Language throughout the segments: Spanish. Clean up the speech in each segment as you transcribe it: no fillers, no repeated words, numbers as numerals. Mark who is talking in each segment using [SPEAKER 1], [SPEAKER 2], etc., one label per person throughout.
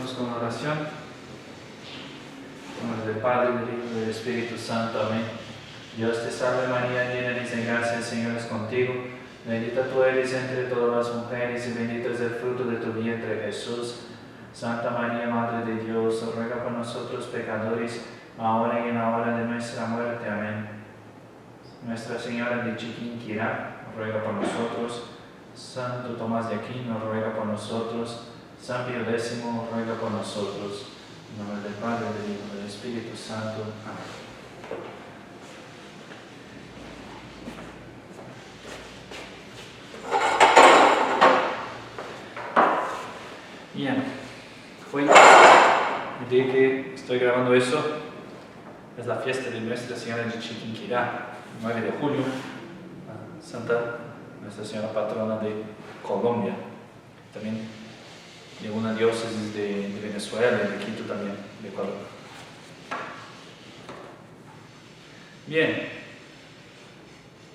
[SPEAKER 1] Iniciamos con oración. En nombre del Padre, del Hijo y del Espíritu Santo. Amén. Dios te salve María, llena eres de gracia, el Señor es contigo. Bendita tú eres entre todas las mujeres y bendito es el fruto de tu vientre, Jesús. Santa María, Madre de Dios, ruega por nosotros pecadores, ahora y en la hora de nuestra muerte. Amén. Nuestra Señora de Chiquinquirá, ruega por nosotros. Santo Tomás de Aquino, ruega por nosotros. San Pío X, ruega por nosotros. En nombre del Padre, del Hijo y del Espíritu Santo. Amén. Bien, hoy, el día que estoy grabando eso, es la fiesta de Nuestra Señora de Chiquinquirá, 9 de julio, Santa Nuestra Señora Patrona de Colombia, también de una diócesis de Venezuela y de Quito también, de Ecuador. Bien,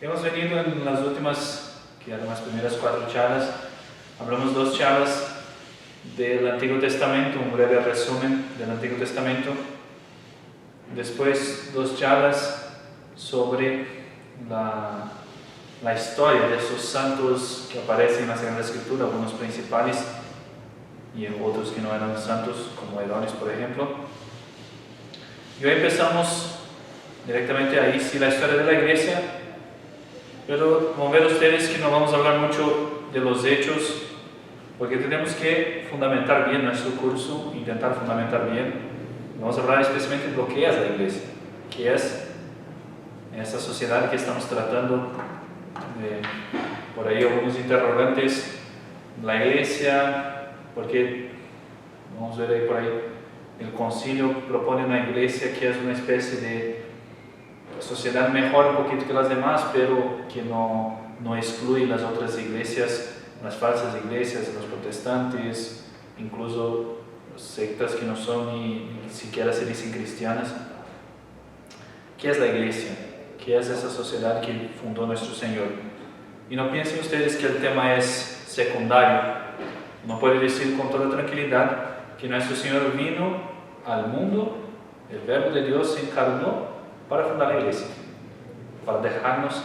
[SPEAKER 1] hemos venido en las últimas, que eran las primeras 4 charlas, hablamos 2 charlas del Antiguo Testamento, un breve resumen del Antiguo Testamento, después 2 charlas sobre la historia de esos santos que aparecen en la Sagrada Escritura, algunos principales y otros que no eran santos, como Herodes, por ejemplo. Y hoy empezamos directamente ahí, sí, la historia de la iglesia, pero como ven ustedes que no vamos a hablar mucho de los hechos, porque tenemos que fundamentar bien nuestro curso, intentar fundamentar bien. Vamos a hablar especialmente de lo que es la iglesia, que es esa sociedad que estamos tratando. Por ahí algunos interrogantes, la iglesia, porque vamos a ver ahí por ahí, el concilio propone una iglesia que es una especie de sociedad mejor un poquito que las demás, pero que no excluye las otras iglesias, las falsas iglesias, los protestantes, incluso sectas que no son ni siquiera se dicen cristianas. ¿Qué es la iglesia? ¿Qué es esa sociedad que fundó nuestro Señor? Y no piensen ustedes que el tema es secundario. No puede decir con toda tranquilidad que nuestro Señor vino al mundo, el Verbo de Dios se encarnó para fundar la iglesia, para dejarnos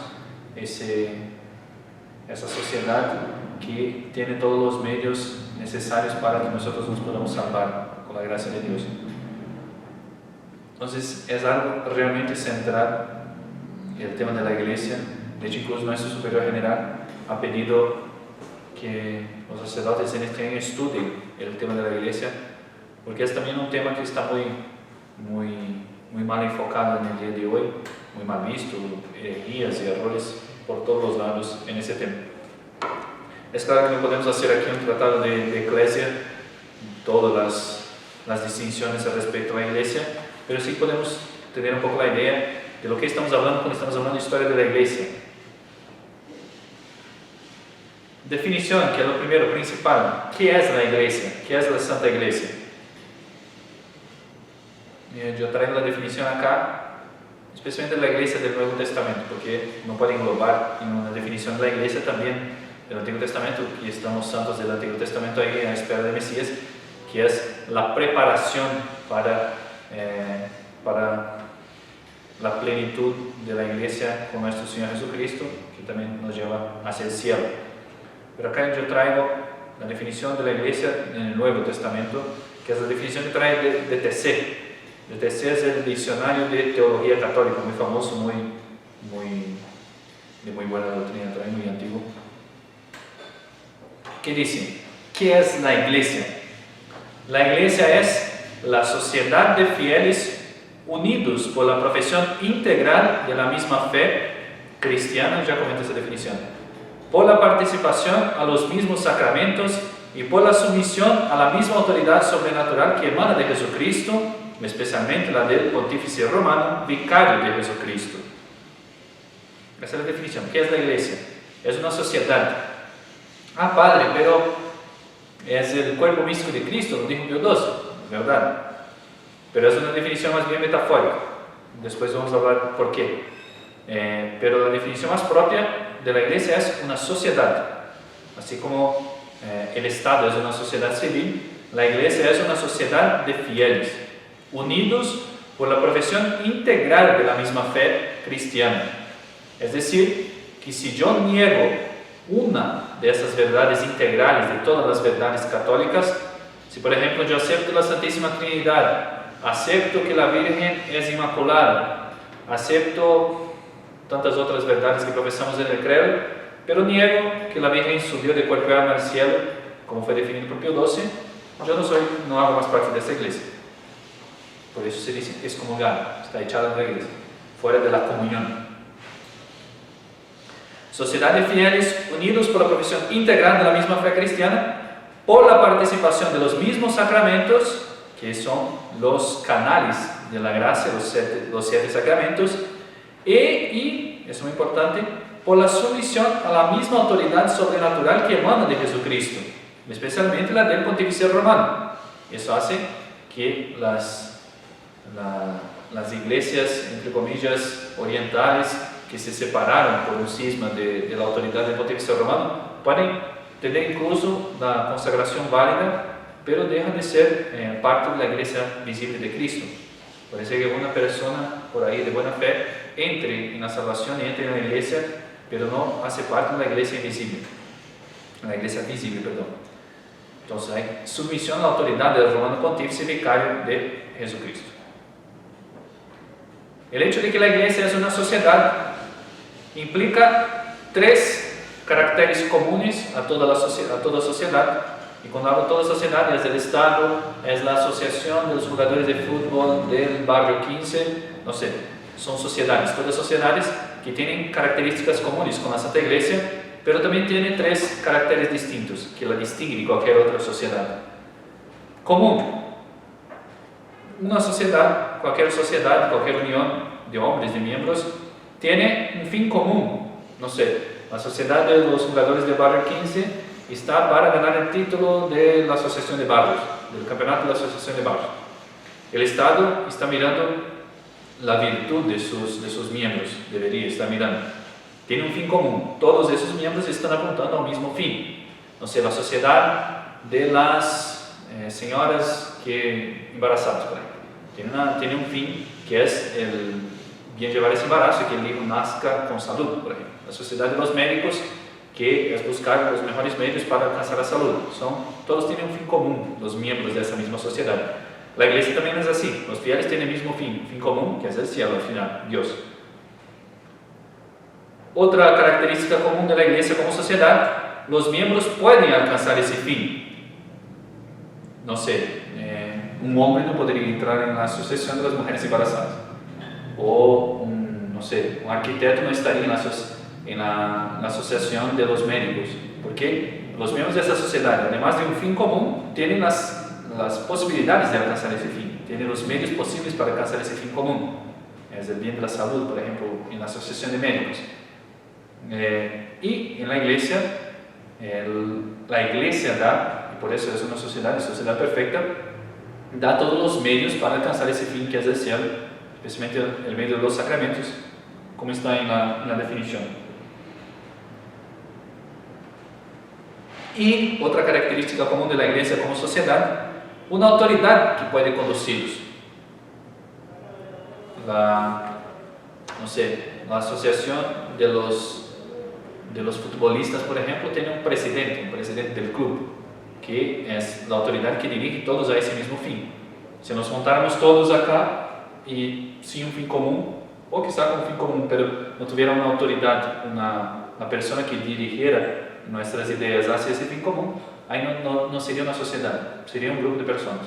[SPEAKER 1] esa sociedad que tiene todos los medios necesarios para que nosotros nos podamos salvar con la gracia de Dios. Entonces es algo realmente central el tema de la iglesia. De hecho, incluso nuestro superior general ha pedido que los sacerdotes en este año estudien el tema de la iglesia, porque es también un tema que está muy mal enfocado en el día de hoy, muy mal visto, herejías y errores por todos los lados en ese tema. Es claro que no podemos hacer aquí un tratado de iglesia, todas las distinciones al respecto a la iglesia, pero sí podemos tener un poco la idea de lo que estamos hablando cuando estamos hablando de historia de la iglesia. Definición, que es lo primero, principal. ¿Qué es la iglesia? ¿Qué es la Santa Iglesia? Yo traigo la definición acá, especialmente de la iglesia del Nuevo Testamento, porque no puede englobar en una definición de la iglesia también del Antiguo Testamento, y están los santos del Antiguo Testamento ahí a espera de Mesías, que es la preparación para la plenitud de la iglesia con nuestro Señor Jesucristo, que también nos lleva hacia el cielo. Pero acá yo traigo la definición de la iglesia en el Nuevo Testamento, que es la definición que trae de TC. El TC es el diccionario de teología católica, muy famoso, de muy buena doctrina, también muy antiguo. ¿Qué dice? ¿Qué es la iglesia? La iglesia es la sociedad de fieles unidos por la profesión integral de la misma fe cristiana, ya comenté esa definición, por la participación a los mismos sacramentos y por la sumisión a la misma autoridad sobrenatural que emana de Jesucristo, especialmente la del pontífice romano, vicario de Jesucristo. Esa es la definición. ¿Qué es la iglesia? Es una sociedad. Ah, padre, pero es el cuerpo místico de Cristo, lo dijo Pío XII, ¿verdad? Pero es una definición más bien metafórica. Después vamos a hablar por qué. Pero la definición más propia de la iglesia es una sociedad. Así como el Estado es una sociedad civil, la iglesia es una sociedad de fieles, unidos por la profesión integral de la misma fe cristiana. Es decir, que si yo niego una de esas verdades integrales de todas las verdades católicas, si por ejemplo yo acepto la Santísima Trinidad, acepto que la Virgen es inmaculada, acepto tantas otras verdades que profesamos en el credo, pero niego que la Virgen subió de cuerpo y alma al cielo, como fue definido por Pío XII, yo no hago más parte de esta iglesia. Por eso se dice excomulgado, está echado de la iglesia, fuera de la comunión. Sociedad de fieles unidos por la profesión integral de la misma fe cristiana, por la participación de los mismos sacramentos, que son los canales de la gracia, los siete sacramentos, y, es muy importante, por la sumisión a la misma autoridad sobrenatural que emana de Jesucristo, especialmente la del Pontificio Romano. Eso hace que las iglesias, entre comillas, orientales, que se separaron por un cisma de la autoridad del Pontificio Romano, pueden tener incluso la consagración válida, pero dejan de ser parte de la iglesia visible de Cristo. Puede ser que una persona por ahí de buena fe entre en la salvación y entre en la iglesia, pero no hace parte de la iglesia invisible, la iglesia visible, perdón. Entonces hay sumisión a la autoridad del romano pontífice vicario de Jesucristo. El hecho de que la iglesia es una sociedad implica tres caracteres comunes a toda sociedad. Y cuando hablo de toda sociedad, es el Estado, es la asociación de los jugadores de fútbol del barrio 15, no sé, son sociedades, todas sociedades que tienen características comunes con la Santa Iglesia, pero también tienen tres caracteres distintos que la distinguen de cualquier otra sociedad. Común. Una sociedad, cualquier unión de hombres, de miembros, tiene un fin común. No sé, la sociedad de los jugadores del barrio 15 está para ganar el título de la asociación de barrios, del campeonato de la asociación de barrios. El Estado está mirando la virtud de sus miembros, debería estar mirando. Tiene un fin común, todos esos miembros están apuntando al mismo fin. No sé, la sociedad de las señoras embarazadas, por ejemplo, tiene un fin que es el bien llevar ese embarazo y que el hijo nazca con salud, por ejemplo. La sociedad de los médicos, que es buscar los mejores medios para alcanzar la salud. Todos tienen un fin común, los miembros de esa misma sociedad. La iglesia también es así, los fieles tienen el mismo fin común, que es el cielo al final, Dios. Otra característica común de la iglesia como sociedad, los miembros pueden alcanzar ese fin. No sé, un hombre no podría entrar en la asociación de las mujeres embarazadas, o un arquitecto no estaría en la asociación de los médicos, porque los miembros de esa sociedad, además de un fin común, tienen las posibilidades de alcanzar ese fin, tienen los medios posibles para alcanzar ese fin común. Es el bien de la salud, por ejemplo, en la asociación de médicos. Y en la iglesia da, y por eso es una sociedad perfecta, da todos los medios para alcanzar ese fin que es el cielo, especialmente el medio de los sacramentos, como está en la definición. Y otra característica común de la iglesia como sociedad, una autoridad que puede conducirlos. La asociación de los futbolistas, por ejemplo, tiene un presidente del club, que es la autoridad que dirige todos a ese mismo fin. Si nos juntáramos todos acá y sin un fin común, o quizá con un fin común, pero no tuviera una autoridad, una persona que dirigiera nuestras ideas hacia ese fin común, ahí no sería una sociedad, sería un grupo de personas,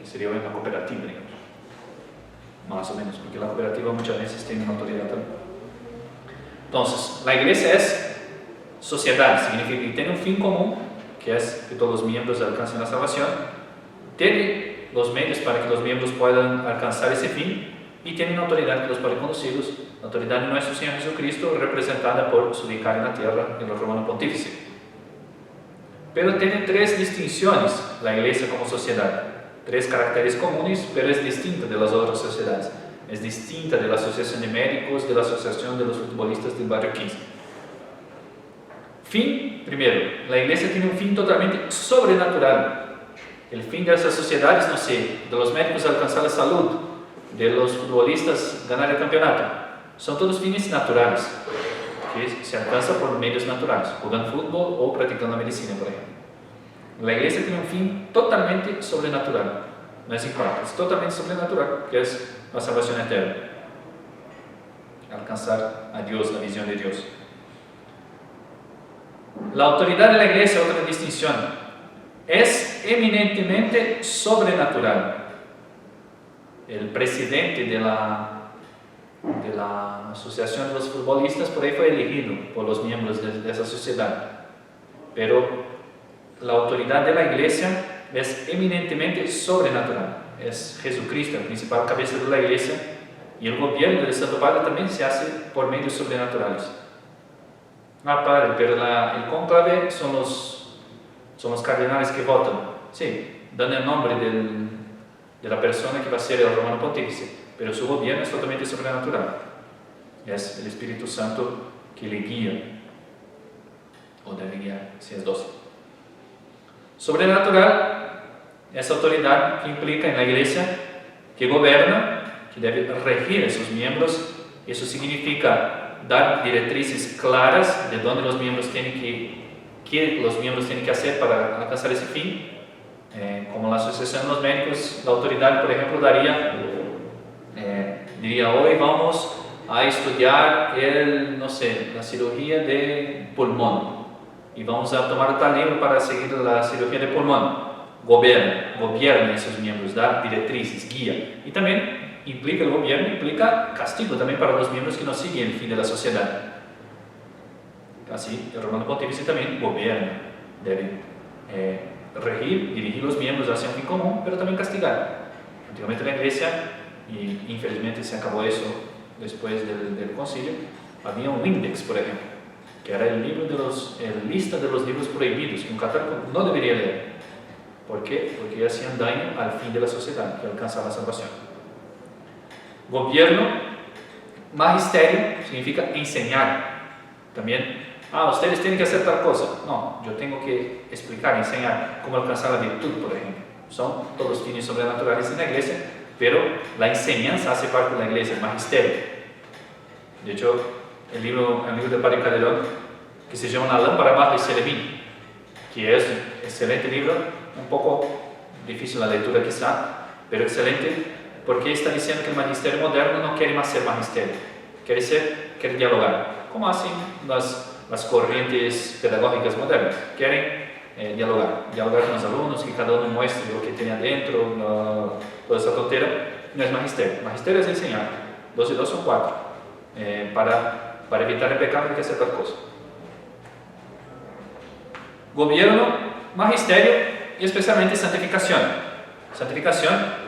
[SPEAKER 1] sería una cooperativa, digamos, más o menos, porque la cooperativa muchas veces tiene una autoridad también. Entonces, la iglesia es sociedad, significa que tiene un fin común, que es que todos los miembros alcancen la salvación, tiene los medios para que los miembros puedan alcanzar ese fin, y tiene una autoridad que los puede conducirlos, la autoridad de nuestro Señor Jesucristo, representada por su vicario en la tierra, el romano pontífice. Pero tiene tres distinciones la iglesia como sociedad, tres caracteres comunes, pero es distinta de las otras sociedades. Es distinta de la asociación de médicos, de la asociación de los futbolistas del barrio 15. Fin, primero, la iglesia tiene un fin totalmente sobrenatural. el fin de esas sociedades, no sé, de los médicos alcanzar la salud, de los futbolistas ganar el campeonato, son todos fines naturales, que se alcanza por medios naturales, jugando fútbol o practicando la medicina, por ejemplo. La iglesia tiene un fin totalmente sobrenatural, no es igual, es totalmente sobrenatural, que es la salvación eterna, alcanzar a Dios, la visión de Dios. La autoridad de la iglesia, otra distinción, es eminentemente sobrenatural. El presidente de la asociación de los futbolistas por ahí fue elegido por los miembros de esa sociedad, pero la autoridad de la iglesia es eminentemente sobrenatural. Es Jesucristo, el principal cabeza de la iglesia, y el gobierno del Santo Padre también se hace por medios sobrenaturales. Padre, pero el cónclave son los cardenales que votan. Sí, dan el nombre de la persona que va a ser el romano pontífice, pero su gobierno es totalmente sobrenatural. Es el Espíritu Santo que le guía, o debe guiar, si es dócil. Sobrenatural es autoridad que implica en la iglesia que gobierna, que debe regir a sus miembros. Eso significa dar directrices claras de dónde los miembros tienen que los miembros tienen que hacer para alcanzar ese fin. Como la asociación de los médicos, la autoridad, por ejemplo, diría: hoy vamos a estudiar la cirugía de pulmón y vamos a tomar tal libro para seguir la cirugía de pulmón. Gobierna esos miembros, da directrices, guía. Y también el gobierno implica castigo también para los miembros que no siguen el fin de la sociedad. Así, el romano pontífice también gobierna, debe regir, dirigir los miembros hacia un fin común, pero también castigar. Antiguamente en la iglesia, y infelizmente se acabó eso después del concilio, había un index, por ejemplo, que era el lista de los libros prohibidos que un católico no debería leer. ¿Por qué? Porque hacían daño al fin de la sociedad, que alcanzaba la salvación. Gobierno, magisterio, significa enseñar. También, ustedes tienen que hacer tal cosa. No, yo tengo que explicar, enseñar cómo alcanzar la virtud, por ejemplo. Son todos fines sobrenaturales en la iglesia, pero la enseñanza hace parte de la iglesia, el magisterio. De hecho, el libro del Padre Calderón, que se llama La lámpara baja y Seremín, que es un excelente libro, un poco difícil la lectura quizá, pero excelente, porque está diciendo que el magisterio moderno no quiere más ser magisterio, quiere dialogar, como hacen las corrientes pedagógicas modernas. Quieren dialogar con los alumnos, que cada uno muestre lo que tiene adentro, toda esa tontera. No es magisterio. Magisterio es enseñar. 2 y 2 son 4. Para evitar el pecado hay que hacer tal cosa. Gobierno, magisterio y especialmente santificación. Santificación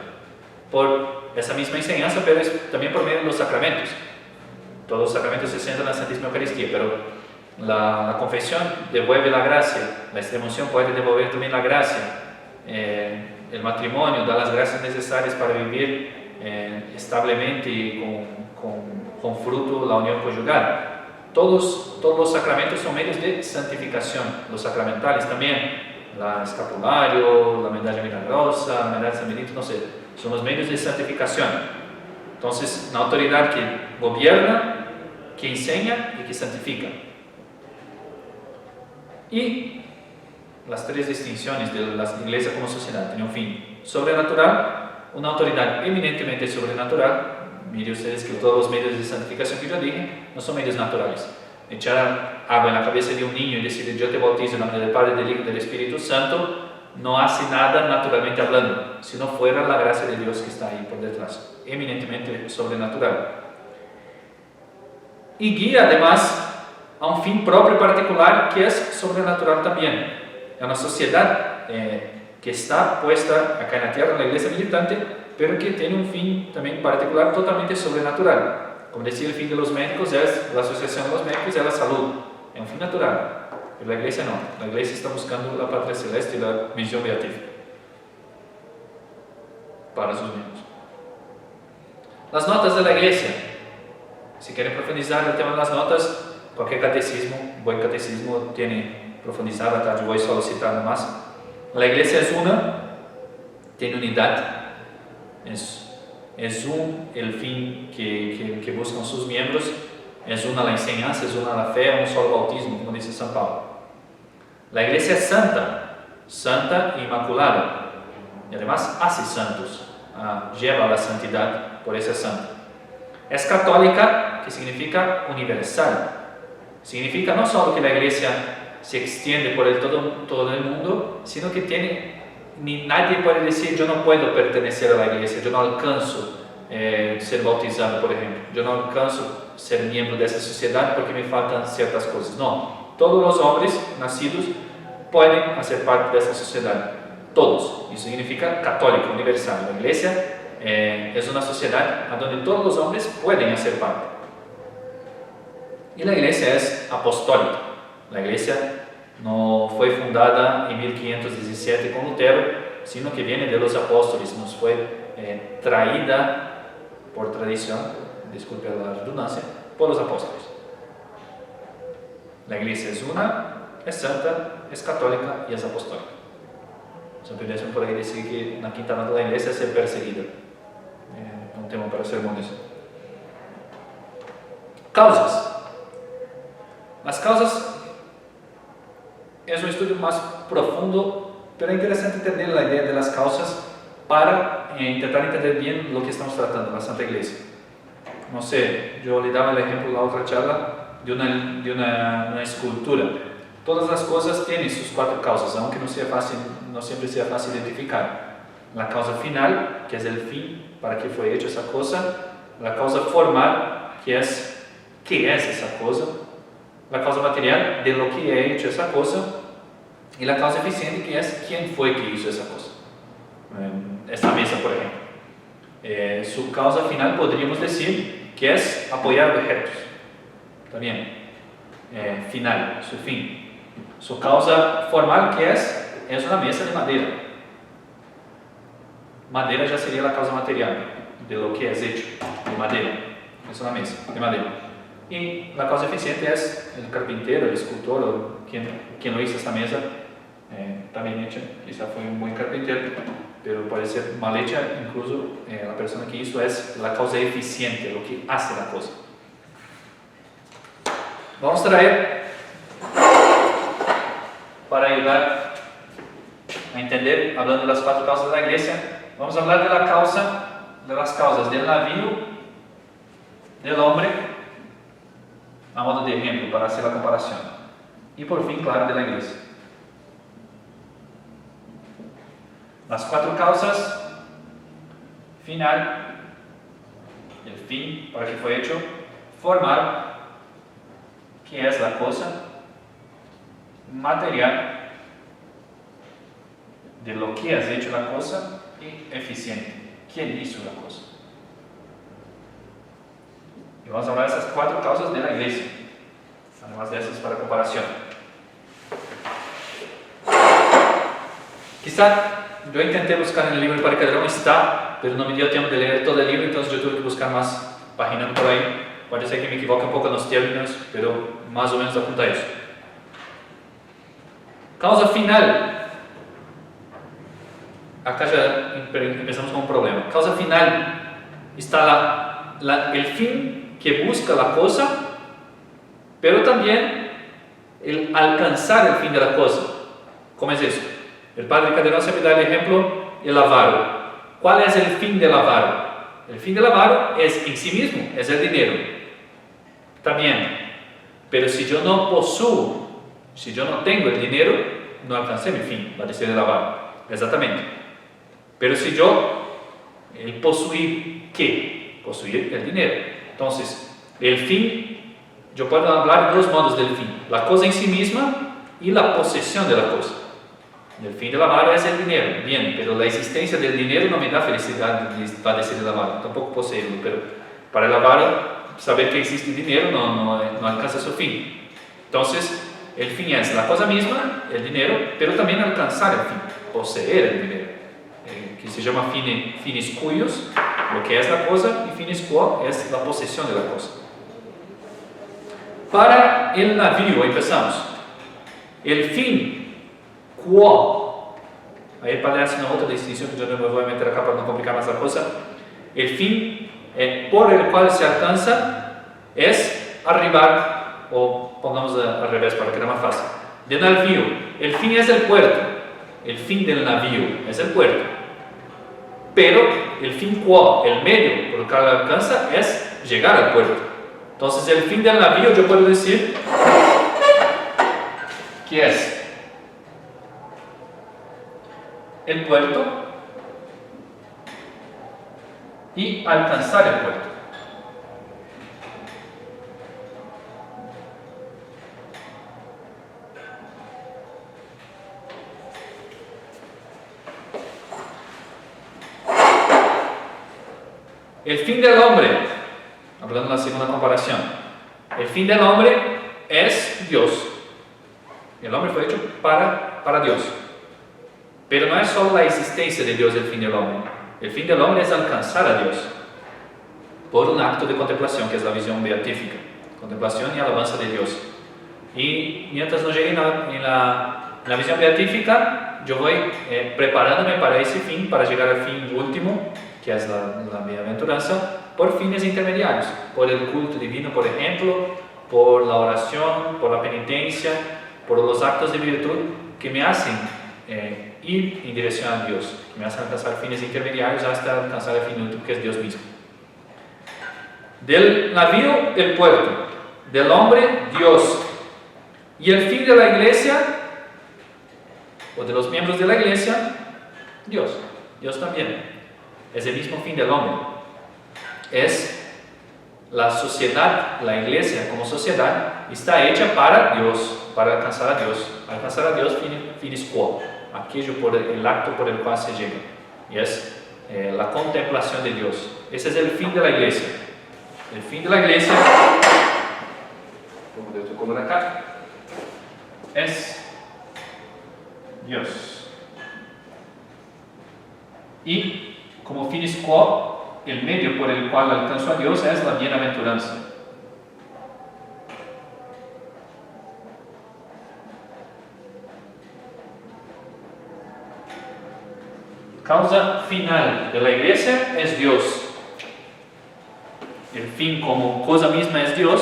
[SPEAKER 1] por esa misma enseñanza, pero también por medio de los sacramentos. Todos los sacramentos se centran en la Santísima Eucaristía, pero la confesión devuelve la gracia, la extremaunción puede devolver también la gracia, el matrimonio da las gracias necesarias para vivir establemente y con fruto la unión conyugal. Todos los sacramentos son medios de santificación, los sacramentales también, el escapulario, la medalla milagrosa, la medalla de San Benito, no sé, son los medios de santificación. Entonces, una autoridad que gobierna, que enseña y que santifica. Y las 3 distinciones de la iglesia como sociedad tienen un fin sobrenatural, una autoridad eminentemente sobrenatural. Miren ustedes que todos los medios de santificación que yo dije no son medios naturales. Echar agua en la cabeza de un niño y decir: yo te bautizo en nombre del Padre, del Hijo y del Espíritu Santo, no hace nada naturalmente hablando, si no fuera la gracia de Dios que está ahí por detrás, eminentemente sobrenatural. Y guía además a un fin propio y particular que es sobrenatural también. Es una sociedad que está puesta acá en la tierra, en la iglesia militante, pero que tiene un fin también particular totalmente sobrenatural. Como decía, el fin de los médicos es la asociación de los médicos, es la salud, es un fin natural. Pero la iglesia no, la iglesia está buscando la patria celeste y la misión beatífica para sus miembros. Las notas de la iglesia. Si quieren profundizar el tema de las notas, cualquier catecismo, buen catecismo, tiene profundizado, yo voy solo citando más. La iglesia es una, tiene unidad, es el fin que buscan sus miembros, es una la enseñanza, es una la fe, un solo bautismo, como dice San Pablo. La iglesia es santa, santa e inmaculada, y además hace santos, lleva a la santidad, por eso es santa. Es católica, que significa universal, significa no solo que la iglesia se extiende por todo el mundo, sino que nadie puede decir yo no puedo pertenecer a la iglesia, yo no alcanzo ser bautizado, por ejemplo, yo no alcanzo ser miembro de esa sociedad porque me faltan ciertas cosas. No, todos los hombres nacidos pueden hacer parte de esa sociedad, todos. Eso significa católico, universal. La iglesia es una sociedad donde todos los hombres pueden hacer parte. Y la iglesia es apostólica. La iglesia no fue fundada en 1517 con Lutero, sino que viene de los apóstoles, nos fue traída por tradición, disculpe la redundancia, por los apóstoles. La iglesia es una, es santa, es católica y es apostólica. San Pío X por ahí dice que la quinta nota de la iglesia es ser perseguida. Un tema para sermones. Causas. Las causas es un estudio más profundo, pero es interesante entender la idea de las causas para intentar entender bien lo que estamos tratando en la Santa Iglesia. No sé, yo le daba el ejemplo en la otra charla de una escultura. Todas las cosas tienen sus 4 causas, aunque no siempre sea fácil identificar. La causa final, que es el fin para que fue hecha esa cosa. La causa formal, que es qué es esa cosa. La causa material, de lo que ha hecho esa cosa. Y la causa eficiente, que es quién fue que hizo esa cosa. Esta mesa, por ejemplo. Su causa final podríamos decir que es apoyar objetos. También. Final, su fin. Su causa formal, que es una mesa de madera. Madera ya sería la causa material de lo que es hecho de madera. Es una mesa de madera. Y la causa eficiente es el carpintero, el escultor, o quien lo hizo esta mesa. Está bien hecha, quizá fue un buen carpintero, pero puede ser mal hecha. Incluso la persona que hizo es la causa eficiente, lo que hace la cosa. Vamos a traer, para ayudar a entender, hablando de las 4 causas de la iglesia, vamos a hablar de las causas del navío, del hombre, a modo de ejemplo, para hacer la comparación. Y por fin, claro, de la iglesia. Las 4 causas: final, el fin para que fue hecho; formal, que es la cosa; material, de lo que has hecho la cosa; y eficiente, quién hizo la cosa. Y vamos a hablar de esas 4 causas de la iglesia, además de esas para comparación. Quizá yo intenté buscar en el libro para que no está, pero no me dio tiempo de leer todo el libro, entonces yo tuve que buscar más páginas por ahí. Puede ser que me equivoque un poco en los términos, pero más o menos apunta eso. Causa final. Acá ya empezamos con un problema. Causa final está el fin que busca la cosa, pero también el alcanzar el fin de la cosa. ¿Cómo es eso? El padre Calderón siempre da el ejemplo del avaro. ¿Cuál es el fin del avaro? El fin del avaro es en sí mismo, es el dinero. También. Pero si yo no poseo, si yo no tengo el dinero, no alcancé mi fin, va a decir el avaro. Exactamente. Pero si el poseer, ¿qué? Poseer el dinero. Entonces, el fin, yo puedo hablar de 2 modos del fin: la cosa en sí misma y la posesión de la cosa. El fin del avaro es el dinero, bien, pero la existencia del dinero no me da felicidad, va a decir el avaro, tampoco poseerlo, pero para el avaro, saber que existe dinero no alcanza su fin. Entonces, el fin es la cosa misma, el dinero, pero también alcanzar el fin, poseer el dinero, que se llama finis cuius, lo que es la cosa, y finis quo es la posesión de la cosa. Para el navío, empezamos. El fin quo Ahí Padre hace una otra distinción que yo no me voy a meter acá para no complicar más la cosa. El fin por el cual se alcanza es arribar, o pongamos al revés para que sea más fácil, de navío. El fin es el puerto, el fin del navío es el puerto, pero el fin cual, el medio por el cual alcanza es llegar al puerto. Entonces el fin del navío yo puedo decir que es el puerto y alcanzar el puerto. El fin del hombre, hablando de la segunda comparación, el fin del hombre es Dios. El hombre fue hecho para Dios. Pero no es solo la existencia de Dios el fin del hombre. El fin del hombre es alcanzar a Dios por un acto de contemplación, que es la visión beatífica. Contemplación y alabanza de Dios. Y mientras no llegue en la visión beatífica, yo voy preparándome para ese fin, para llegar al fin último, que es la bienaventuranza, por fines intermediarios, por el culto divino, por ejemplo, por la oración, por la penitencia, por los actos de virtud que me hacen ir en dirección a Dios, que me hacen alcanzar fines intermediarios hasta alcanzar el fin último, que es Dios mismo. Del navío, el puerto; del hombre, Dios. Y el fin de la iglesia, o de los miembros de la iglesia, Dios. Dios también. Es el mismo fin del hombre. Es la sociedad, la iglesia como sociedad está hecha para Dios, para alcanzar a Dios. Alcanzar a Dios, finis quo, aquello por el acto por el cual se llega. Y es la contemplación de Dios. Ese es el fin de la iglesia. El fin de la iglesia, como de otro color acá, es Dios. Y como finis quo, el medio por el cual alcanzo a Dios es la bienaventuranza. Causa final de la iglesia es Dios. El fin como cosa misma es Dios,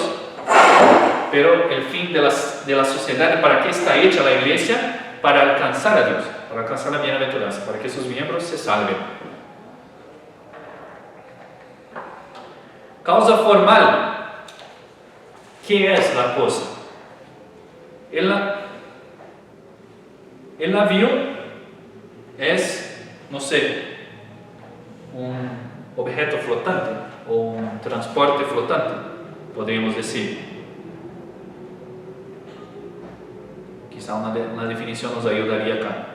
[SPEAKER 1] pero el fin de la sociedad, ¿para qué está hecha la iglesia? Para alcanzar a Dios, para alcanzar la bienaventuranza, para que sus miembros se salven. Causa formal. ¿Qué es la cosa? El navío es, no sé, un objeto flotante o un transporte flotante, podríamos decir. Quizá una definición nos ayudaría acá.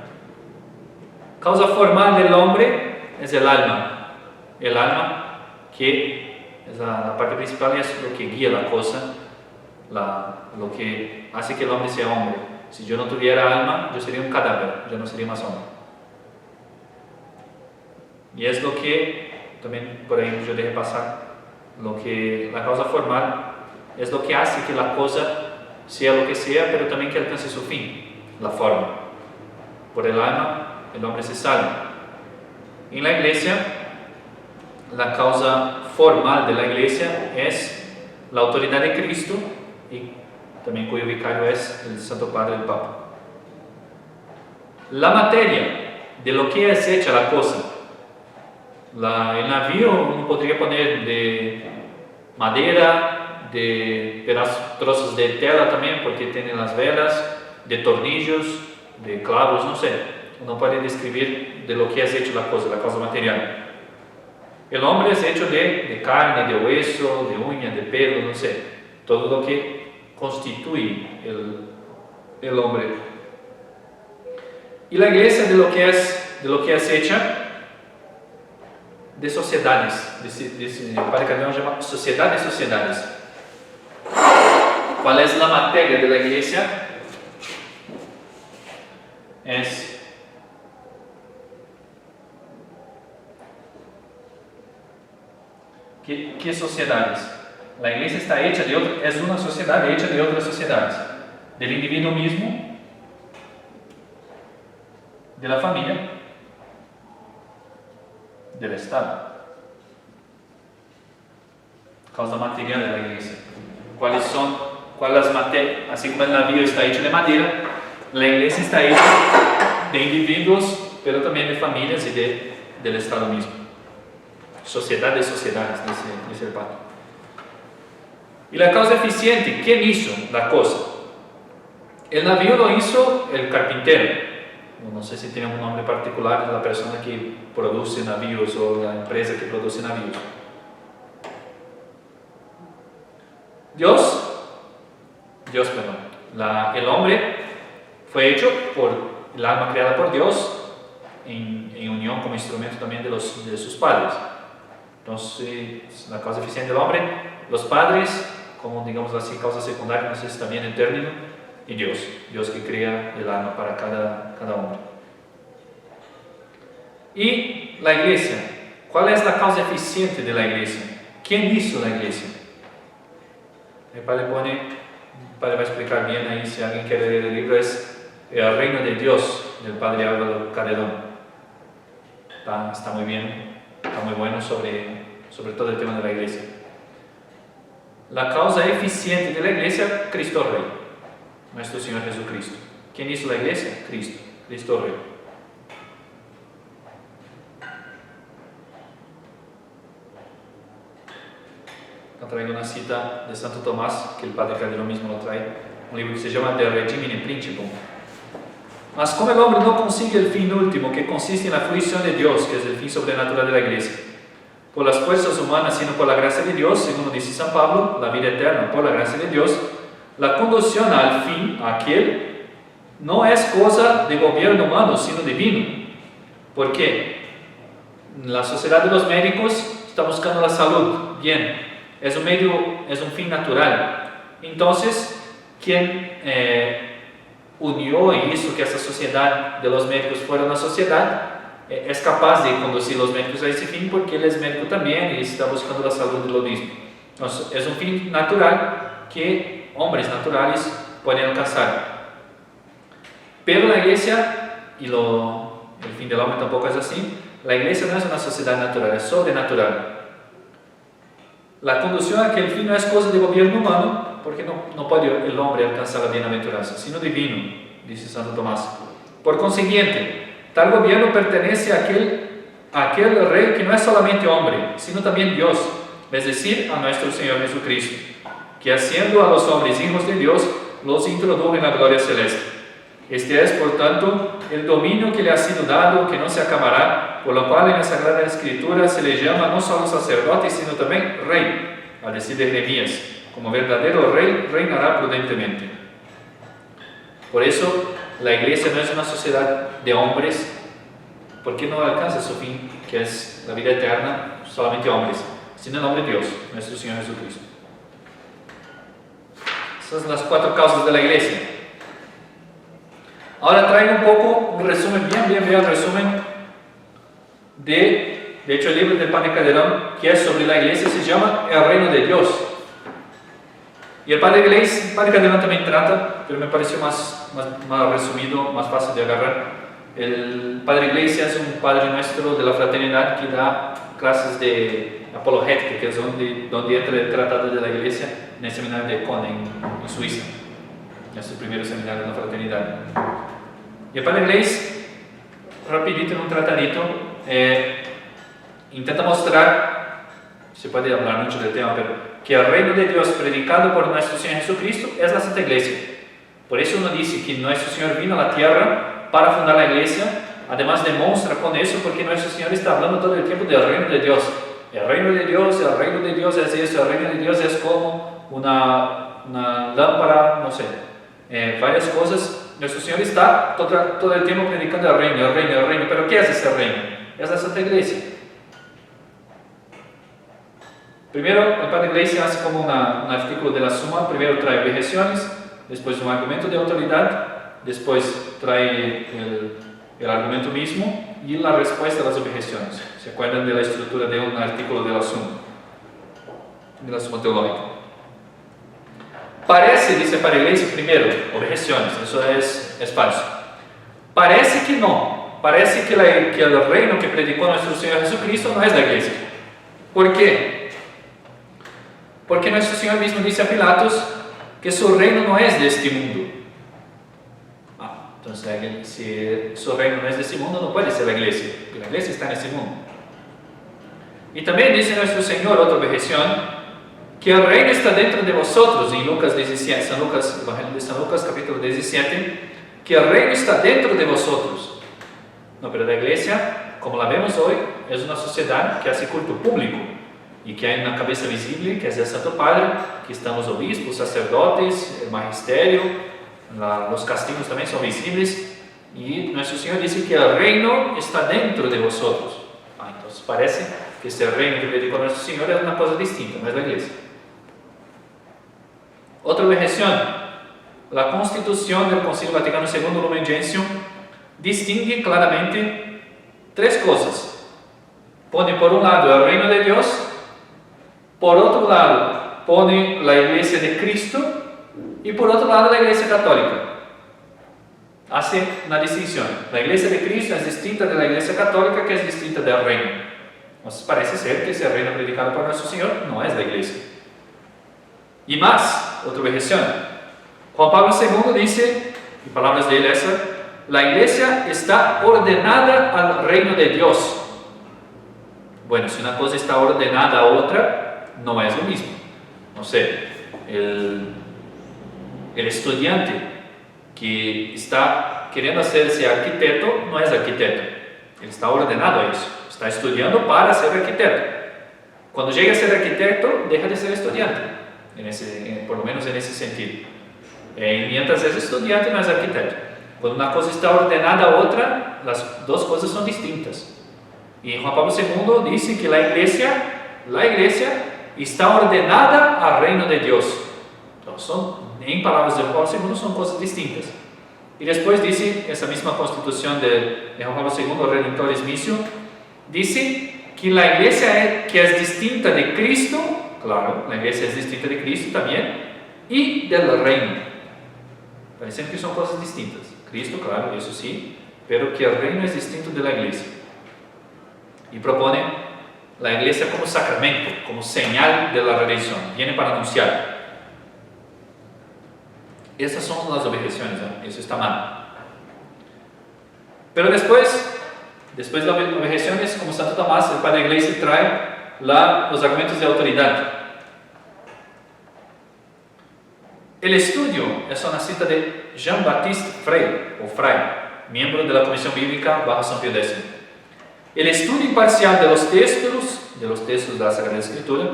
[SPEAKER 1] Causa formal del hombre es el alma. El alma que es la parte principal, es lo que guía la cosa, lo que hace que el hombre sea hombre. Si yo no tuviera alma, yo sería un cadáver, yo no sería más hombre. Y es lo que, también por ahí yo dejé pasar, la causa formal es lo que hace que la cosa sea lo que sea, pero también que alcance su fin, la forma. Por el alma, el hombre se salva. En la iglesia, la causa formal de la iglesia es la autoridad de Cristo, y también cuyo vicario es el Santo Padre, el Papa. La materia de lo que es hecha la cosa. El navío uno podría poner de madera, de trozos de tela también, porque tiene las velas, de tornillos, de clavos, no sé. Uno puede describir de lo que es hecho la cosa material. El hombre es hecho de carne, de hueso, de uña, de pelo, no sé. Todo lo que constituye el hombre. Y la iglesia de lo que es hecha de sociedades. El Padre Cardenal llama sociedad de sociedades. ¿Cuál es la materia de la iglesia? Es ¿Qué sociedades? La iglesia está hecha es una sociedad hecha de otras sociedades. Del individuo mismo, de la familia, del Estado. Causa material de la iglesia. ¿Cuáles son? ¿Cuáles materias? Así como el navío está hecho de madera, la iglesia está hecha de individuos, pero también de familias y del Estado mismo. Sociedad de sociedades, dice el Padre. Y la causa eficiente, ¿quién hizo la cosa? El navío lo hizo el carpintero. No sé si tiene un nombre particular de la persona que produce navíos o la empresa que produce navíos. El hombre fue hecho por el alma creada por Dios en unión como instrumento también de sus padres. Entonces, la causa eficiente del hombre, los padres, como digamos así, causa secundaria, no sé si también el término, y Dios que crea el alma para cada hombre. Y la iglesia, ¿cuál es la causa eficiente de la iglesia? ¿Quién hizo la iglesia? El Padre va a explicar bien ahí, si alguien quiere leer el libro, es El Reino de Dios, del Padre Álvaro Carredón. Está muy bien, está muy bueno sobre todo el tema de la iglesia. La causa eficiente de la iglesia, Cristo Rey, nuestro Señor Jesucristo. ¿Quién hizo la iglesia? Cristo Rey. Traigo una cita de Santo Tomás, que el Padre Carredón mismo lo trae, un libro que se llama De Regimine Principum. Mas como el hombre no consigue el fin último, que consiste en la fruición de Dios, que es el fin sobrenatural de la iglesia, por las fuerzas humanas, sino por la gracia de Dios, según dice San Pablo, la vida eterna por la gracia de Dios, la conducción al fin, aquel, no es cosa de gobierno humano, sino divino. ¿Por qué? La sociedad de los médicos está buscando la salud, bien. Es un fin natural. Entonces, quien unió y hizo que esa sociedad de los médicos fuera una sociedad, es capaz de conducir los médicos a ese fin, porque él es médico también y está buscando la salud de lo mismo. Entonces, es un fin natural que hombres naturales pueden alcanzar. Pero la iglesia, y el fin del hombre tampoco es así, la iglesia no es una sociedad natural, es sobrenatural. La conducción a aquel fin no es cosa de gobierno humano, porque no puede el hombre alcanzar la bienaventuranza, sino divino, dice Santo Tomás. Por consiguiente, tal gobierno pertenece a aquel rey que no es solamente hombre, sino también Dios, es decir, a nuestro Señor Jesucristo, que haciendo a los hombres hijos de Dios, los introdujo en la gloria celeste. Este es, por tanto, el dominio que le ha sido dado, que no se acabará, por lo cual en la Sagrada Escritura se le llama no solo sacerdote, sino también rey, al decir de Jeremías, como verdadero rey, reinará prudentemente. Por eso, la iglesia no es una sociedad de hombres, porque no alcanza su fin, que es la vida eterna, solamente hombres, sino el hombre de Dios, nuestro Señor Jesucristo. Esas son las 4 causas de la iglesia. Ahora traigo un poco, un resumen, bien resumen de hecho el libro del Padre Carredón, que es sobre la iglesia, se llama El Reino de Dios. Y el Padre Carredón también trata, pero me pareció más resumido, más fácil de agarrar. El Padre Iglesia es un Padre nuestro de la fraternidad que da clases de apologética, que es donde entra el tratado de la iglesia en el seminario de Bonn en Suiza. Es el primer seminario de la fraternidad. Y el Padre Gleis, rapidito en un tratadito, intenta mostrar, se puede hablar mucho del tema, pero que el reino de Dios predicado por nuestro Señor Jesucristo es la Santa Iglesia. Por eso uno dice que nuestro Señor vino a la tierra para fundar la iglesia, además demuestra con eso porque nuestro Señor está hablando todo el tiempo del reino de Dios. El reino de Dios es eso, el reino de Dios es como una lámpara, no sé, varias cosas. Nuestro Señor está todo el tiempo predicando el reino, pero ¿qué es ese reino? Es la Santa Iglesia. Primero, el Padre Iglesia hace como un artículo de la Suma, primero trae objeciones, después un argumento de autoridad, después trae el argumento mismo y la respuesta a las objeciones. ¿Se acuerdan de la estructura de un artículo de la Suma teológica? Parece, dice el Padre Iglesia, primero, objeciones, eso es falso. Parece que no, parece que el reino que predicó nuestro Señor Jesucristo no es la iglesia. ¿Por qué? Porque nuestro Señor mismo dice a Pilatos que su reino no es de este mundo. Entonces, si su reino no es de este mundo, no puede ser la iglesia, porque la iglesia está en este mundo. Y también dice nuestro Señor, otra objeción, que el reino está dentro de vosotros, en Lucas 17, Evangelio de San Lucas, capítulo 17, que el reino está dentro de vosotros. No, pero la iglesia, como la vemos hoy, es una sociedad que hace culto público y que hay una cabeza visible, que es el Santo Padre, que están los obispos, sacerdotes, el magisterio, los castigos también son visibles, y nuestro Señor dice que el reino está dentro de vosotros. Entonces parece que este reino que predicó nuestro Señor es una cosa distinta, no es la iglesia. Otra objeción: la Constitución del Concilio Vaticano II, Lumen Gentium, distingue claramente tres cosas. Pone por un lado el reino de Dios, por otro lado pone la iglesia de Cristo y por otro lado la iglesia católica. Hace una distinción. La iglesia de Cristo es distinta de la iglesia católica, que es distinta del reino. Entonces parece ser que ese reino predicado por nuestro Señor no es la iglesia. Y más, otra objeción. Juan Pablo II dice, en palabras de él esa, la iglesia está ordenada al reino de Dios. Bueno, si una cosa está ordenada a otra, no es lo mismo. No sé, el estudiante que está queriendo hacerse arquitecto no es arquitecto. Él está ordenado a eso. Está estudiando para ser arquitecto. Cuando llega a ser arquitecto, deja de ser estudiante. Por lo menos en ese sentido. Mientras es estudiante, no es arquitecto. Cuando una cosa está ordenada a otra, las dos cosas son distintas. Y Juan Pablo II dice que la iglesia está ordenada al reino de Dios. Entonces, en palabras de Juan Pablo II, son cosas distintas. Y después dice, esa misma constitución de Juan Pablo II, Redentoris Missio, dice que la iglesia que es distinta de Cristo, claro, la iglesia es distinta de Cristo también, y del reino. Parecen que son cosas distintas. Cristo, claro, eso sí, pero que el reino es distinto de la iglesia. Y propone la iglesia como sacramento, como señal de la redención. Viene para anunciar. Esas son las objeciones, ¿no? Eso está mal. Pero después de las objeciones, como Santo Tomás, el Padre de la Iglesia, trae los argumentos de autoridad. El estudio es una cita de Jean-Baptiste Frey, miembro de la Comisión Bíblica bajo San Pío X. El estudio imparcial de los textos de la Sagrada Escritura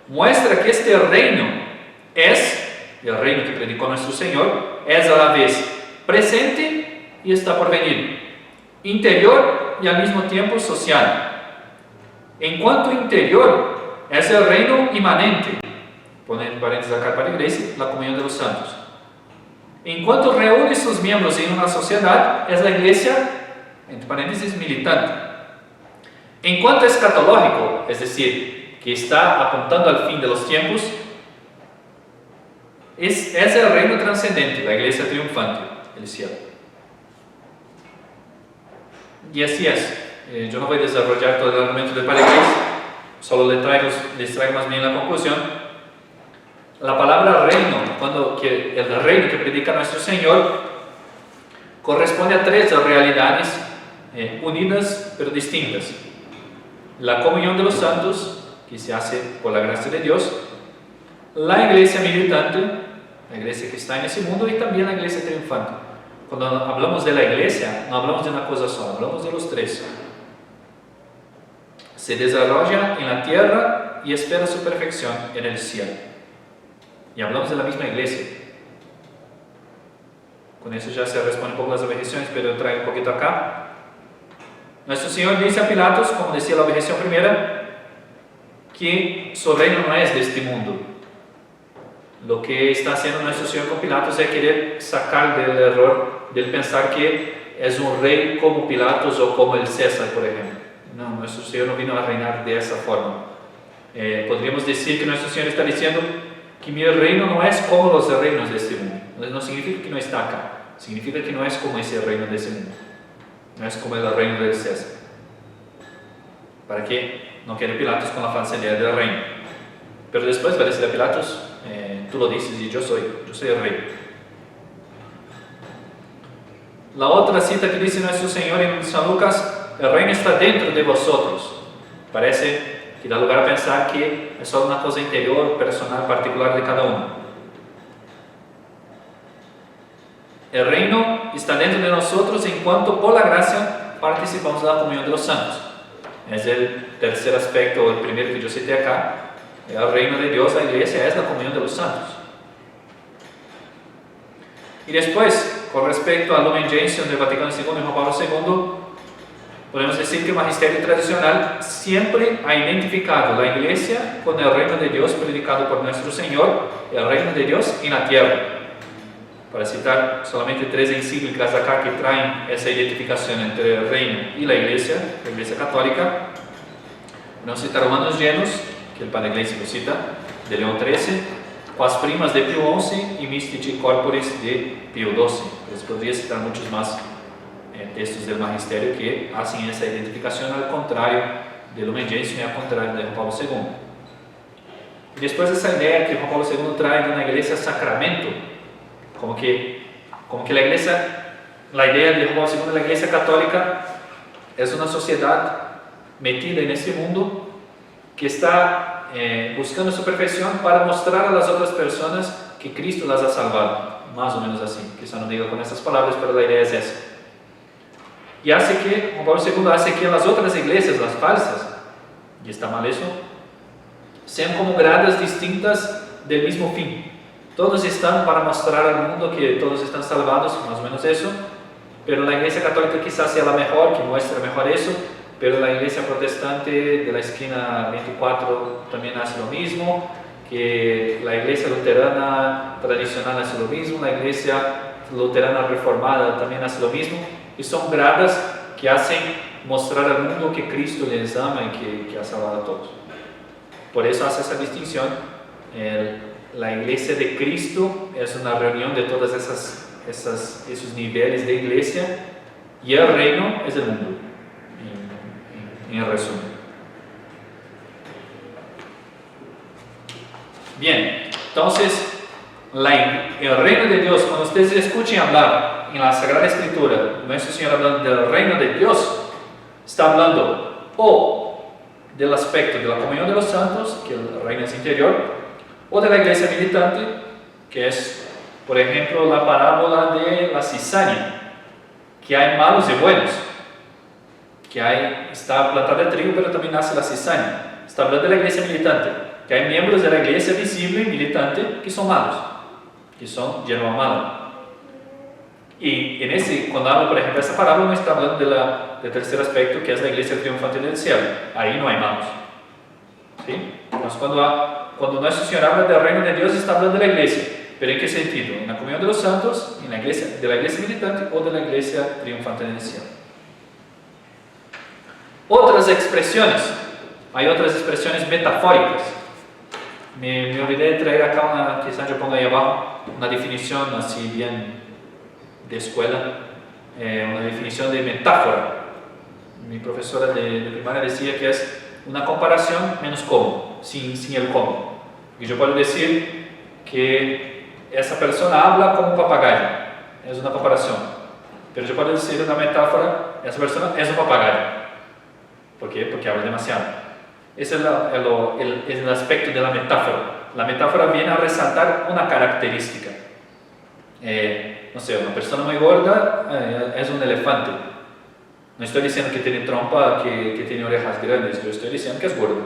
[SPEAKER 1] muestra que este reino es el reino que predicó nuestro Señor, es a la vez presente y está por venir, interior y al mismo tiempo social. En cuanto interior, es el reino inmanente, pone en paréntesis acá para la iglesia, la comunión de los santos. En cuanto reúne sus miembros en una sociedad, es la iglesia, entre paréntesis, militante. En cuanto escatológico, es decir, que está apuntando al fin de los tiempos, es el reino trascendente, la iglesia triunfante, el cielo. Y así es. Yo no voy a desarrollar todo el argumento del Padre Iglesia, solo les traigo más bien la conclusión. La palabra reino, el reino que predica nuestro Señor, corresponde a tres realidades unidas pero distintas. La comunión de los santos, que se hace por la gracia de Dios, la iglesia militante, la iglesia que está en ese mundo, y también la iglesia triunfante. Cuando hablamos de la iglesia, no hablamos de una cosa sola, hablamos de los tres. Se desarrolla en la tierra y espera su perfección en el cielo. Y hablamos de la misma iglesia. Con eso ya se responde un poco las objeciones, pero traigo un poquito acá. Nuestro Señor dice a Pilatos, como decía la objeción primera, que su reino no es de este mundo. Lo que está haciendo nuestro Señor con Pilatos es querer sacar del error del pensar que es un rey como Pilatos o como el César, por ejemplo. No, nuestro Señor no vino a reinar de esa forma. Podríamos decir que nuestro Señor está diciendo que mi reino no es como los reinos de este mundo. No significa que no está acá, significa que no es como ese reino de este mundo. no es como el reino del César. ¿Para qué no quiere Pilatos con la falsa idea del reino? Pero después va a decir a Pilatos, tú lo dices y yo soy el rey. La otra cita que dice nuestro Señor en San Lucas, el reino está dentro de vosotros. Parece que da lugar a pensar que es solo una cosa interior, personal, particular de cada uno. El reino está dentro de nosotros en cuanto por la gracia participamos de la comunión de los santos. Es el tercer aspecto, o el primero que yo cité acá. El reino de Dios, la iglesia, es la comunión de los santos. Y después, con respecto al Lumen Gentium del Vaticano II y Juan Pablo II, podemos decir que el magisterio tradicional siempre ha identificado la iglesia con el reino de Dios predicado por nuestro Señor, el reino de Dios en la tierra. Para citar solamente 3 encíclicas acá que traen esa identificación entre el reino y la iglesia católica, vamos a citar Romanos Llenos, que el Padre Iglesia lo cita, de León XIII, Quas Primas de Pío XI y Mystici Corporis de Pío XII. Pues podría citar muchos más textos del magisterio que hacen esa identificación al contrario del Lumen Gentium y al contrario de Juan Pablo II. Y después esa idea que Juan Pablo II trae de una iglesia sacramento, como que la iglesia, la idea de Juan Pablo II de la iglesia católica es una sociedad metida en este mundo que está buscando su perfección para mostrar a las otras personas que Cristo las ha salvado, más o menos así, quizá no diga con estas palabras, pero la idea es esa. Y hace que, Juan Pablo II hace que las otras iglesias, las falsas, y está mal eso, sean como gradas distintas del mismo fin. Todos están para mostrar al mundo que todos están salvados, más o menos eso, pero la iglesia católica quizás sea la mejor, que muestre mejor eso, pero la iglesia protestante de la esquina 24 también hace lo mismo, que la iglesia luterana tradicional hace lo mismo, la iglesia luterana reformada también hace lo mismo, y son gradas que hacen mostrar al mundo que Cristo les ama y que ha salvado a todos. Por eso hace esa distinción. La iglesia de Cristo es una reunión de todos esos niveles de iglesia, y el reino es el mundo, en resumen. Bien, entonces el reino de Dios, cuando ustedes escuchen hablar en la Sagrada Escritura, nuestro Señor hablando del reino de Dios, está hablando o del aspecto de la comunión de los santos, que el reino es interior, o de la iglesia militante, que es, por ejemplo, la parábola de la cizaña, que hay malos y buenos, que está plantada el trigo, pero también nace la cizaña. Está hablando de la iglesia militante, que hay miembros de la iglesia visible y militante que son malos, que son llenos de malo. Y cuando hablo, por ejemplo, de esa parábola, no está hablando del tercer aspecto, que es la iglesia triunfante del cielo. Ahí no hay malos. ¿Sí? Entonces, cuando nuestro Señor habla del reino de Dios, está hablando de la iglesia. ¿Pero en qué sentido? ¿En la comunión de los santos, en la iglesia, de la iglesia militante o de la iglesia triunfante del cielo? Otras expresiones. Hay otras expresiones metafóricas. Me olvidé de traer acá quizás yo ponga ahí abajo, una definición así bien de escuela, una definición de metáfora. Mi profesora de primaria decía que es una comparación menos cómo, sin el cómo. Y yo puedo decir que esa persona habla como un papagayo, es una comparación. Pero yo puedo decir una metáfora, esa persona es un papagayo. ¿Por qué? Porque habla demasiado. Ese es el aspecto de la metáfora. La metáfora viene a resaltar una característica. No sé, una persona muy gorda es un elefante. No estoy diciendo que tiene trompa, que tiene orejas grandes, yo estoy diciendo que es gordo.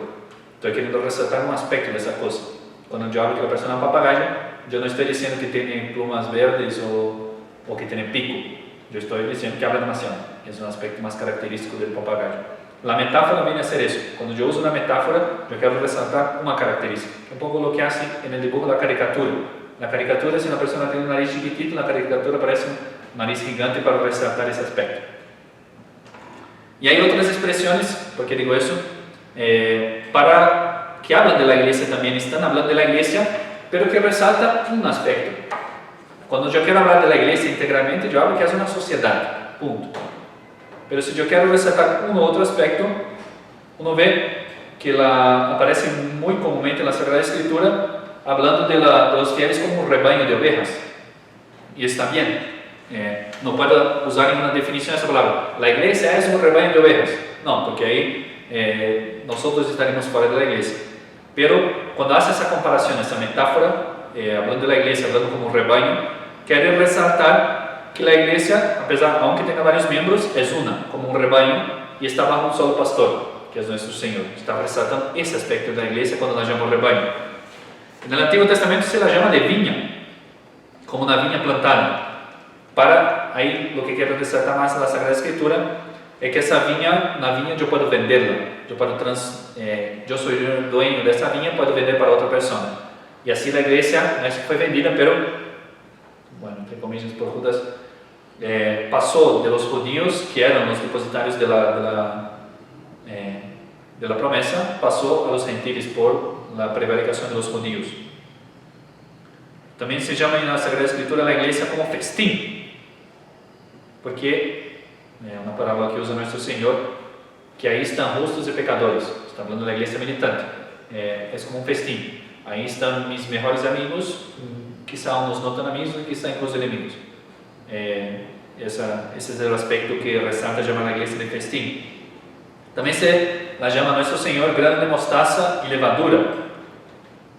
[SPEAKER 1] Estoy queriendo resaltar un aspecto de esa cosa. Cuando yo hablo que la persona es un papagayo, yo no estoy diciendo que tiene plumas verdes o que tiene pico. Yo estoy diciendo que habla demasiado. Es un aspecto más característico del papagayo. La metáfora viene a ser eso. Cuando yo uso una metáfora, yo quiero resaltar una característica. Un poco lo que hace en el dibujo la caricatura. La caricatura, si una persona tiene un nariz chiquitito, la caricatura parece un nariz gigante para resaltar ese aspecto. Y hay otras expresiones, ¿por qué digo eso? Para que hablan de la iglesia también, están hablando de la iglesia, pero que resaltan un aspecto. Cuando yo quiero hablar de la iglesia integralmente, yo hablo que es una sociedad, punto. Pero si yo quiero resaltar un u otro aspecto, uno ve que aparece muy comúnmente en la Sagrada Escritura hablando de los fieles como un rebaño de ovejas. Y está bien. No puedo usar ninguna definición de esa palabra. La iglesia es un rebaño de ovejas. No, porque ahí nosotros estaremos fuera de la iglesia. Pero cuando hace esa comparación, esa metáfora, hablando de la iglesia, hablando como un rebaño, quiere resaltar que la iglesia, aunque tenga varios miembros, es una, como un rebaño, y está bajo un solo pastor, que es nuestro Señor. Está resaltando ese aspecto de la iglesia cuando la llama rebaño. En el Antiguo Testamento se la llama de viña, como una viña plantada. Ahí lo que quiero resaltar más en la Sagrada Escritura es que esa viña, una viña yo puedo venderla, yo soy el dueño de esa viña, puedo vender para otra persona. Y así la iglesia no fue vendida, pero, bueno, entre comillas por Judas, pasó de los judíos, que eran los depositarios de la promesa, pasó a los gentiles por la prevaricación de los judíos. También se llama en la Sagrada Escritura la iglesia como festín, porque una parábola que usa nuestro Señor, que ahí están justos y pecadores, está hablando de la iglesia militante, es como un festín. Ahí están mis mejores amigos, quizá unos no tan amigos y quizá incluso enemigos. Ese es el aspecto que resalta llamar a la iglesia de festín. También se la llama a nuestro Señor grano de mostaza y levadura,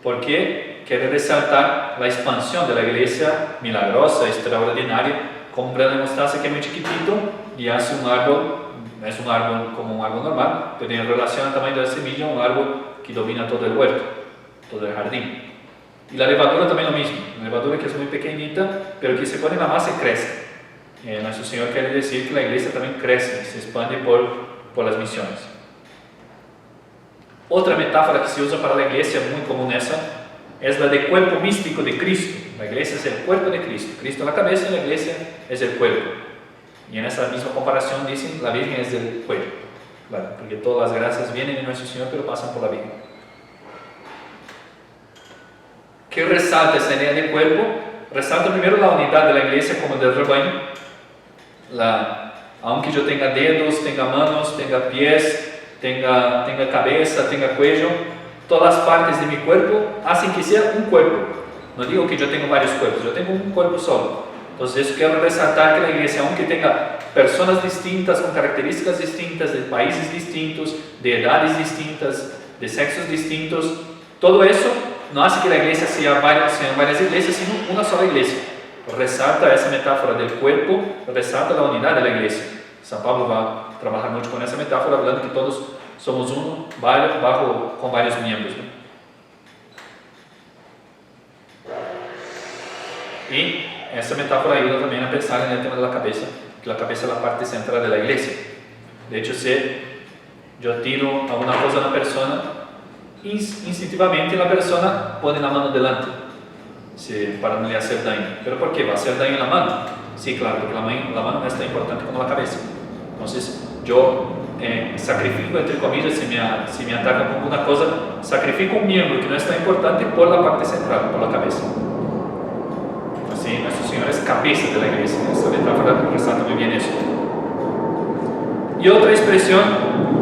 [SPEAKER 1] porque quiere resaltar la expansión de la iglesia milagrosa, extraordinaria, con un grano de mostaza que es muy chiquitito y hace un árbol, no es un árbol como un árbol normal, pero en relación al tamaño de la semilla, un árbol que domina todo el huerto, todo el jardín. Y la levadura también lo mismo, la levadura que es muy pequeñita, pero que se pone en la masa y crece. Nuestro Señor quiere decir que la iglesia también crece, se expande por las misiones. Otra metáfora que se usa para la iglesia, muy común esa, es la del cuerpo místico de Cristo. La iglesia es el cuerpo de Cristo. Cristo es la cabeza y la iglesia es el cuerpo. Y en esa misma comparación dicen la Virgen es el cuerpo. Claro, porque todas las gracias vienen de nuestro Señor, pero pasan por la Virgen. ¿Qué resalta esa idea de cuerpo? Resalta primero la unidad de la iglesia como del rebaño. Aunque yo tenga dedos, tenga manos, tenga pies, tenga cabeza, tenga cuello, todas las partes de mi cuerpo hacen que sea un cuerpo. No digo que yo tengo varios cuerpos, yo tengo un cuerpo solo. Entonces quiero resaltar que la iglesia, aunque tenga personas distintas, con características distintas, de países distintos, de edades distintas, de sexos distintos, todo eso no hace que la iglesia sean varias iglesias, sino una sola iglesia. Resalta esa metáfora del cuerpo, resalta la unidad de la iglesia. San Pablo va a trabajar mucho con esa metáfora, hablando que todos somos uno, con varios miembros, ¿no? Y esa metáfora ayuda también a pensar en el tema de la cabeza, que la cabeza es la parte central de la iglesia. De hecho, si yo tiro alguna cosa a una persona, instintivamente la persona pone la mano delante, para no le hacer daño. ¿Pero por qué? ¿Va a hacer daño en la mano? Sí, claro, porque la mano no es tan importante como la cabeza. Entonces, yo sacrifico, entre comillas, si me atacan con alguna cosa, sacrifico un miembro que no es tan importante por la parte central, por la cabeza. Así, nuestro Señor es cabeza de la iglesia. Esta metáfora resalta muy bien eso. Y otra expresión,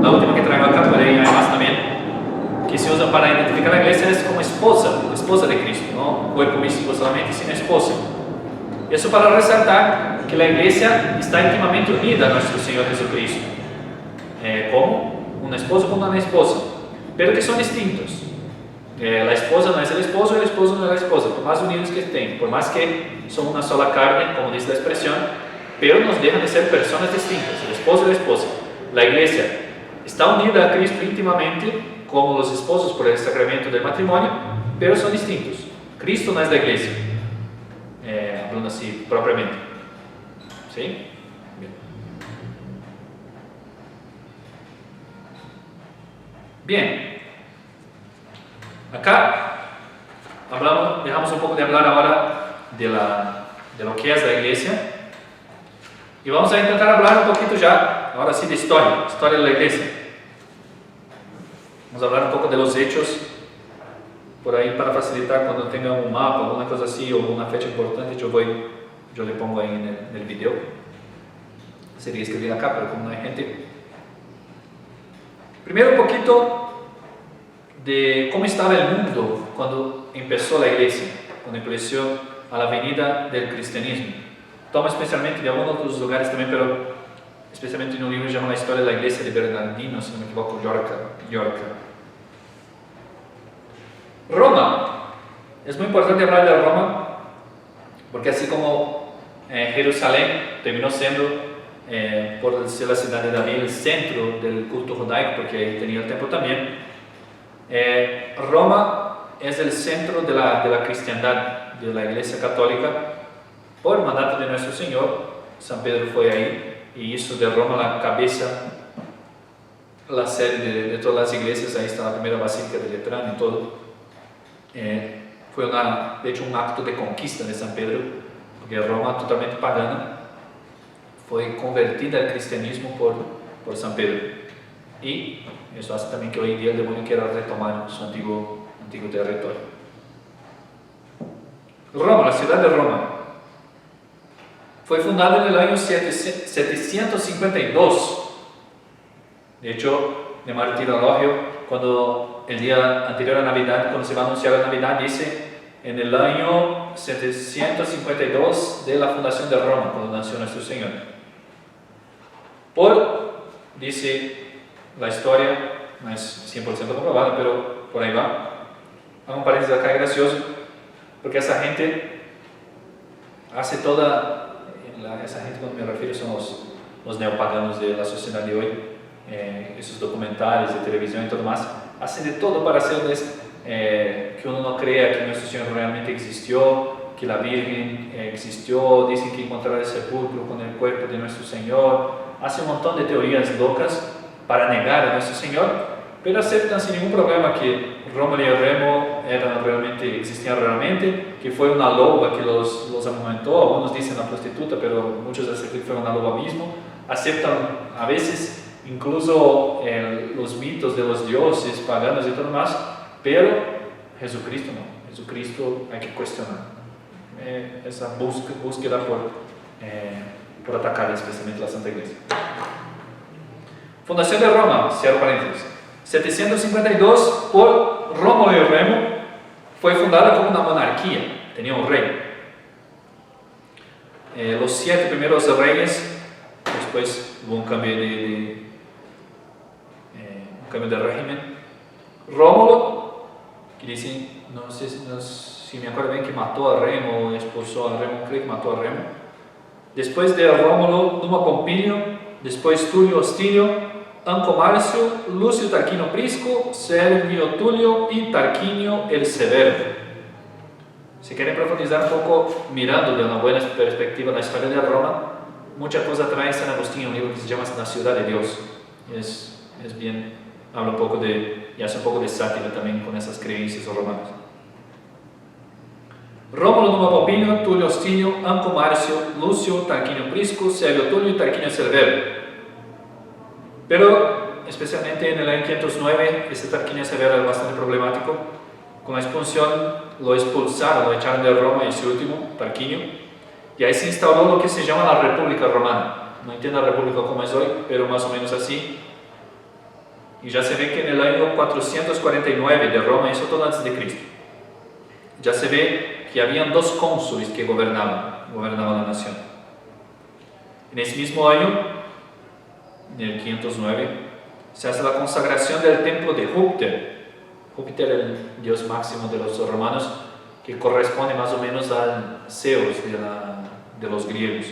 [SPEAKER 1] la última que traigo acá, por ahí hay más también, que se usa para identificar a la iglesia es como esposa de Cristo, no cuerpo místico solamente, sino esposa. Eso para resaltar que la iglesia está íntimamente unida a nuestro Señor Jesucristo, como un esposo con una esposa, pero que son distintos. La esposa no es el esposo no es la esposa, por más unidos que estén, por más que son una sola carne, como dice la expresión, pero nos dejan de ser personas distintas, el esposo y la esposa. La iglesia está unida a Cristo íntimamente, como los esposos por el sacramento del matrimonio, pero son distintos. Cristo no es la iglesia, hablando así propiamente. ¿Sí? Bien. Acá dejamos un poco de hablar ahora de lo que es la iglesia y vamos a intentar hablar un poquito ya, ahora sí, de historia de la iglesia. Vamos a hablar un poco de los hechos, por ahí para facilitar cuando tenga un mapa, alguna cosa así, o una fecha importante, yo le pongo ahí en el video. sería escribir acá, pero como no hay gente. Primero un poquito de cómo estaba el mundo cuando empezó la iglesia, cuando empezó a la venida del cristianismo. Toma especialmente de algunos otros lugares también, pero especialmente en un libro que se llama La historia de la iglesia de Bernardino, si no me equivoco, Yorca. Roma. Es muy importante hablar de Roma, porque así como Jerusalén terminó siendo, por ser la ciudad de David, el centro del culto judaico, porque ahí tenía el templo también, Roma es el centro de la cristiandad, de la iglesia católica, por mandato de nuestro Señor. San Pedro fue ahí y hizo de Roma la cabeza, la sede de todas las iglesias. Ahí está la primera basílica de Letrán y todo. Fue de hecho un acto de conquista de San Pedro, porque Roma, totalmente pagana, fue convertida al cristianismo por San Pedro, y eso hace también que hoy en día el demonio quiera retomar su antiguo territorio. Roma, la ciudad de Roma, fue fundada en el año 752. De hecho, de martirologio, cuando el día anterior a Navidad, cuando se va a anunciar la Navidad, dice en el año 752 de la fundación de Roma, cuando nació nuestro Señor. Dice la historia, no es 100% comprobada, pero por ahí va. Hago un paréntesis acá gracioso, porque esa gente hace esa gente, cuando me refiero, son los neopaganos de la sociedad de hoy, esos documentales de televisión y todo más, hacen de todo para hacer que uno no crea que nuestro Señor realmente existió, que la Virgen existió. Dicen que encontraron el sepulcro con el cuerpo de nuestro Señor. Hacen un montón de teorías locas para negar a nuestro Señor, pero aceptan sin ningún problema que Rómulo y Remo existían realmente, que fue una loba que los amamantó. Algunos dicen la prostituta, pero muchos dicen que fue una loba mismo. Aceptan a veces incluso los mitos de los dioses paganos y todo más, pero Jesucristo no. Jesucristo hay que cuestionar. Esa búsqueda por atacar especialmente la Santa Iglesia. Fundación de Roma, cierro paréntesis. 752, por Rómulo y Remo, fue fundada como una monarquía, tenía un rey. Los 7 primeros reyes, después hubo un cambio de régimen. Rómulo, que dicen, no sé si me acuerdo bien, que mató a Remo, expulsó a Remo, creo que mató a Remo. Después de Rómulo, Numa Pompilio, después Tulio Hostilio, Anco Marcio, Lucio Tarquinio Prisco, Servio Tulio y Tarquinio el Severo. Si quieren profundizar un poco, mirando de una buena perspectiva la historia de Roma, muchas cosas trae San Agustín en un libro que se llama La Ciudad de Dios. Es bien, habla un poco y hace un poco de sátira también con esas creencias romanas. Rómulo, Numa Pompilio, Tulio Hostilio, Anco Marcio, Lucio Tarquinio Prisco, Servio Tulio y Tarquinio Severo. Pero especialmente en el año 509, este Tarquinio Severo era bastante problemático. Con la expulsión lo expulsaron, lo echaron de Roma, ese último, Tarquinio, y ahí se instauró lo que se llama la República Romana. No entiendo la República como es hoy, pero más o menos así. Y ya se ve que en el año 449 de Roma, eso todo antes de Cristo, ya se ve que habían 2 cónsules que gobernaban la nación. En ese mismo año, en el 509, se hace la consagración del templo de Júpiter. Júpiter, el dios máximo de los romanos, que corresponde más o menos al Zeus de los griegos.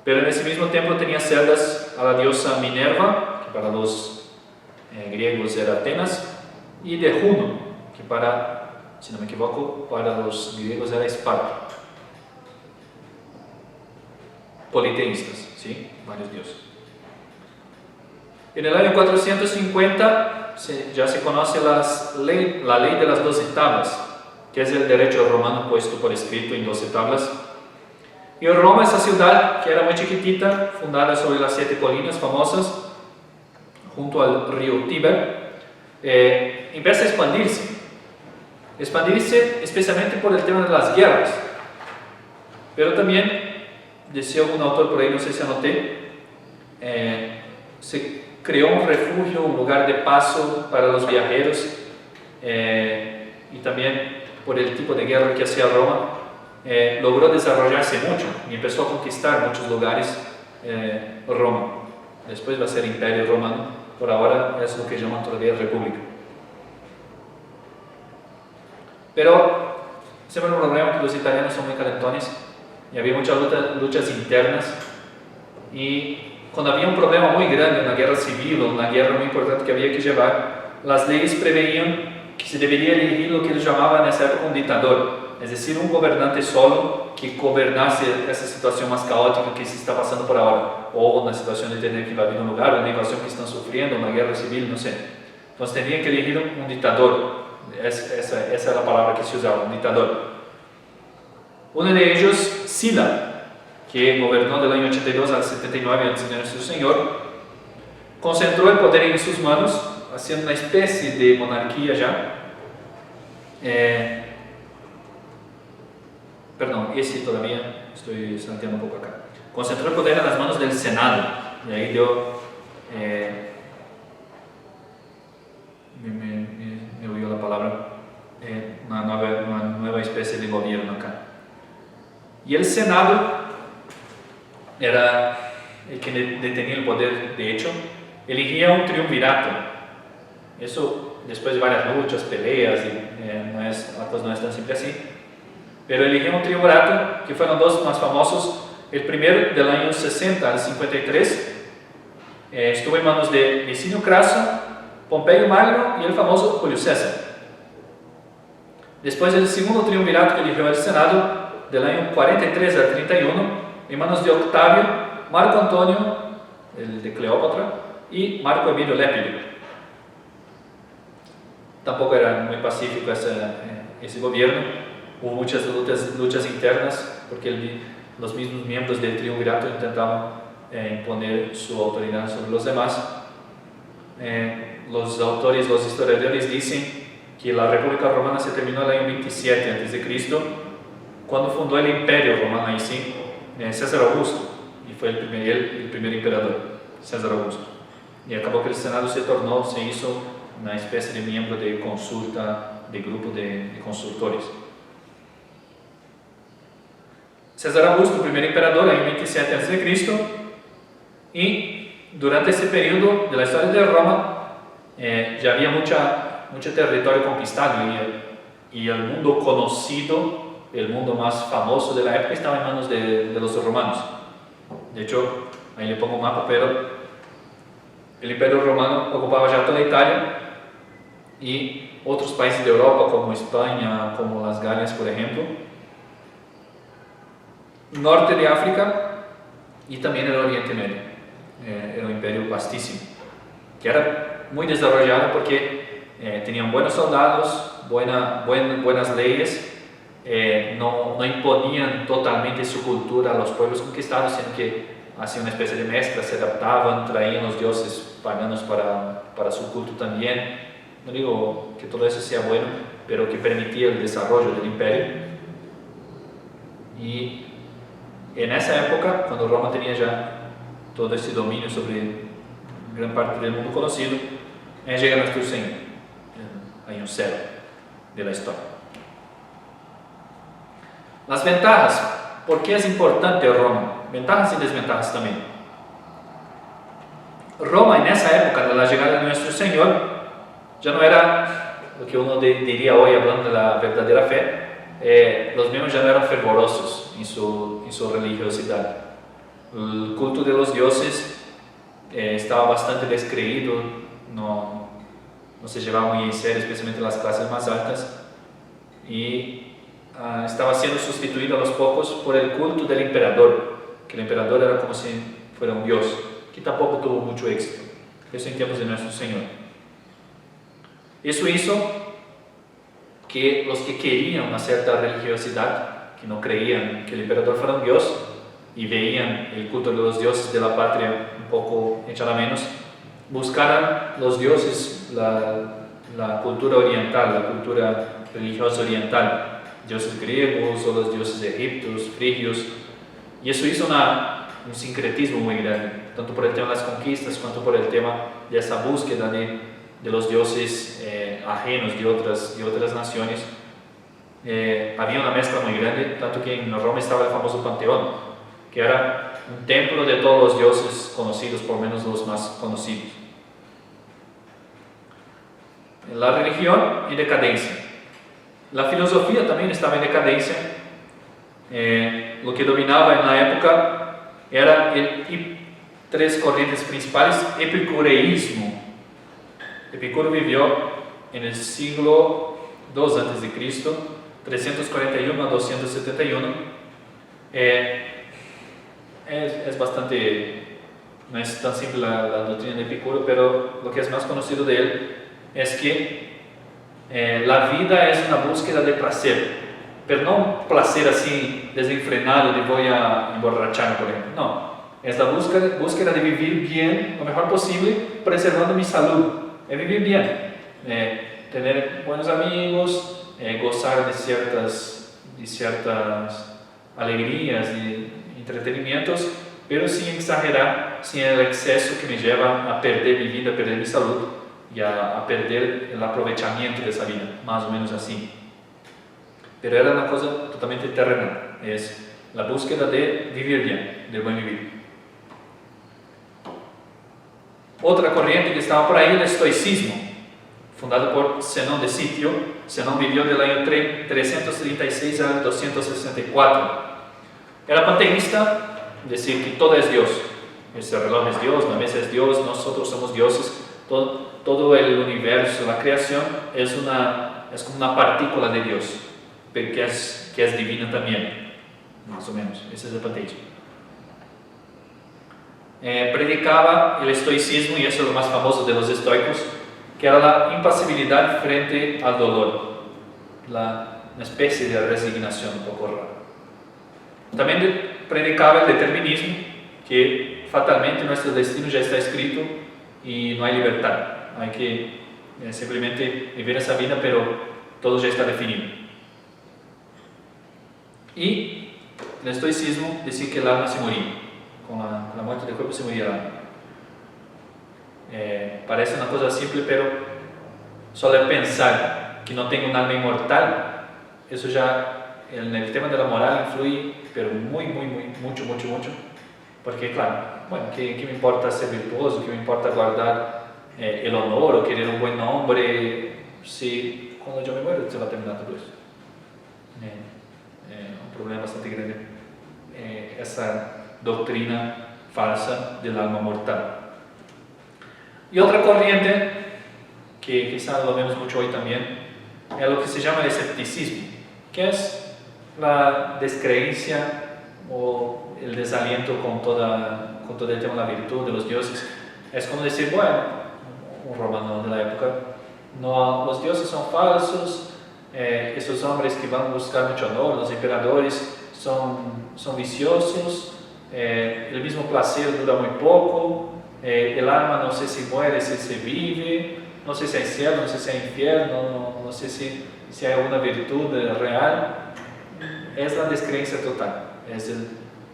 [SPEAKER 1] Pero en ese mismo templo tenía celdas a la diosa Minerva, que para los griegos era Atenas, y de Juno, que si no me equivoco, para los griegos era Esparta. Politeístas, ¿sí? Varios dioses. En el año 450 ya se conoce la ley de las 12 tablas, que es el derecho romano puesto por escrito en 12 tablas. Y Roma, esa ciudad que era muy chiquitita, fundada sobre las 7 colinas famosas, junto al río Tíber, empieza a expandirse especialmente por el tema de las guerras, pero también decía algún autor por ahí, no sé si anoté, se creó un refugio, un lugar de paso para los viajeros, y también por el tipo de guerra que hacía Roma, logró desarrollarse mucho y empezó a conquistar muchos lugares Roma. Después va a ser Imperio Romano, por ahora es lo que llaman todavía República. Pero siempre un problema que los italianos son muy calentones y había muchas luchas internas, y cuando había un problema muy grande, una guerra civil o una guerra muy importante que había que llevar, las leyes preveían que se debería elegir lo que ellos llamaban en esa época un dictador, es decir, un gobernante solo que gobernase esa situación más caótica que se está pasando por ahora, o una situación de tener que invadir un lugar, una invasión que están sufriendo, una guerra civil, no sé. Entonces tenían que elegir un dictador, esa es la palabra que se usaba, un dictador. Uno de ellos, Sila, que gobernó del año 82 al 79 antes de nuestro Señor, concentró el poder en sus manos, haciendo una especie de monarquía ya. Perdón, ese todavía estoy salteando un poco acá. Concentró el poder en las manos del Senado, y ahí dio, me oyó la palabra, una nueva especie de gobierno acá. Y el Senado era el que detenía el poder. De hecho, elegía un triunvirato. Eso después de varias luchas, peleas, y la cosa no es tan simple así. Pero elegía un triunvirato, que fueron dos más famosos. El primero, del año 60 al 53, estuvo en manos de Licinio Craso, Pompeyo Magno y el famoso Julio César. Después, el segundo triunvirato que eligió el Senado, del año 43 al 31, en manos de Octavio, Marco Antonio, el de Cleópatra, y Marco Emilio Lépido. Tampoco era muy pacífico ese gobierno, hubo muchas luchas internas, porque los mismos miembros del triunvirato intentaban imponer su autoridad sobre los demás. Los autores, los historiadores dicen que la República Romana se terminó en el año 27 a.C., cuando fundó el Imperio Romano, ahí sí, César Augusto, y fue el primer emperador, César Augusto. Y acabó que el Senado se hizo una especie de miembro de consulta, de grupo de consultores. César Augusto, primer emperador, en 27 a.C., y durante ese periodo de la historia de Roma ya había mucho territorio conquistado, y el mundo conocido, el mundo más famoso de la época, estaba en manos de los romanos. De hecho, ahí le pongo un mapa, pero el Imperio Romano ocupaba ya toda Italia y otros países de Europa, como España, como las Galias, por ejemplo, norte de África y también el Oriente Medio. Era un imperio vastísimo, que era muy desarrollado porque tenían buenos soldados, buenas leyes. No imponían totalmente su cultura a los pueblos conquistados, sino que hacían una especie de mezcla, se adaptaban, traían los dioses paganos para su culto también. No digo que todo eso sea bueno, pero que permitía el desarrollo del imperio. Y en esa época, cuando Roma tenía ya todo ese dominio sobre gran parte del mundo conocido, llega nuestro Señor, el año 0 de la historia. Las ventajas. ¿Por qué es importante Roma? Ventajas y desventajas también. Roma, en esa época de la llegada de nuestro Señor, ya no era lo que uno diría hoy, hablando de la verdadera fe. Los miembros ya no eran fervorosos en su religiosidad. El culto de los dioses estaba bastante descreído, no se llevaba muy en serio, especialmente las clases más altas, y estaba siendo sustituido a los pocos por el culto del emperador, que el emperador era como si fuera un dios, que tampoco tuvo mucho éxito. Eso en tiempos de nuestro Señor. Eso hizo que los que querían una cierta religiosidad, que no creían que el emperador fuera un dios y veían el culto de los dioses de la patria un poco echada menos, buscaran los dioses, la cultura oriental, la cultura religiosa oriental, dioses griegos o los dioses egipcios, frigios, Y eso hizo un sincretismo muy grande, tanto por el tema de las conquistas, cuanto por el tema de esa búsqueda de los dioses ajenos de otras naciones. Había una mezcla muy grande, tanto que en Roma estaba el famoso Panteón, que era un templo de todos los dioses conocidos, por lo menos los más conocidos. La religión en decadencia. La filosofía también estaba en decadencia. Lo que dominaba en la época era tres corrientes principales. Epicureísmo. Epicuro vivió en el siglo II a.C., 341 a 271. Es bastante, no es tan simple la doctrina de Epicuro, pero lo que es más conocido de él es que la vida es una búsqueda de placer, pero no un placer así desenfrenado de voy a emborracharme, por ejemplo. No, es la búsqueda de vivir bien, lo mejor posible, preservando mi salud. Es vivir bien, tener buenos amigos, gozar de ciertas alegrías y entretenimientos, pero sin exagerar, sin el exceso que me lleva a perder mi vida, a perder mi salud y a perder el aprovechamiento de esa vida, más o menos así. Pero era una cosa totalmente terrenal, es la búsqueda de vivir bien, de buen vivir. Otra corriente que estaba por ahí, el estoicismo, fundado por Zenón de Sitio. Zenón vivió del año 336 al 264. Era panteísta, decir que todo es Dios. Ese reloj es Dios, la mesa es Dios, nosotros somos dioses. Todo el universo, la creación es como una partícula de Dios, pero que es divina también, más o menos. Ese es el panteísmo. Predicaba el estoicismo, y eso es lo más famoso de los estoicos, que era la impasibilidad frente al dolor, una especie de resignación un poco rara. También predicaba el determinismo, que fatalmente nuestro destino ya está escrito y no hay libertad, hay que simplemente vivir esa vida, pero todo ya está definido. Y el estoicismo decía que el alma se moría, con la muerte del cuerpo se moría el alma. Parece una cosa simple, pero solo pensar que no tengo un alma inmortal, eso ya en el tema de la moral influye, pero mucho, porque claro, bueno, ¿qué me importa ser virtuoso? ¿Qué me importa guardar el honor o querer un buen nombre si cuando yo me muero se va a terminar todo eso? Un problema bastante grande, esa doctrina falsa del alma mortal. Y otra corriente, que quizás lo vemos mucho hoy también, es lo que se llama el escepticismo, que es la descreencia o el desaliento con todo el tema de la virtud de los dioses. Es como decir, bueno, un romano de la época, no, los dioses son falsos, esos hombres que van a buscar mucho honor, los emperadores son viciosos, el mismo placer dura muy poco, el alma no sé si muere, si se vive, no sé si hay cielo, no sé si hay infierno, no sé si hay alguna virtud real. Es la descreencia total, es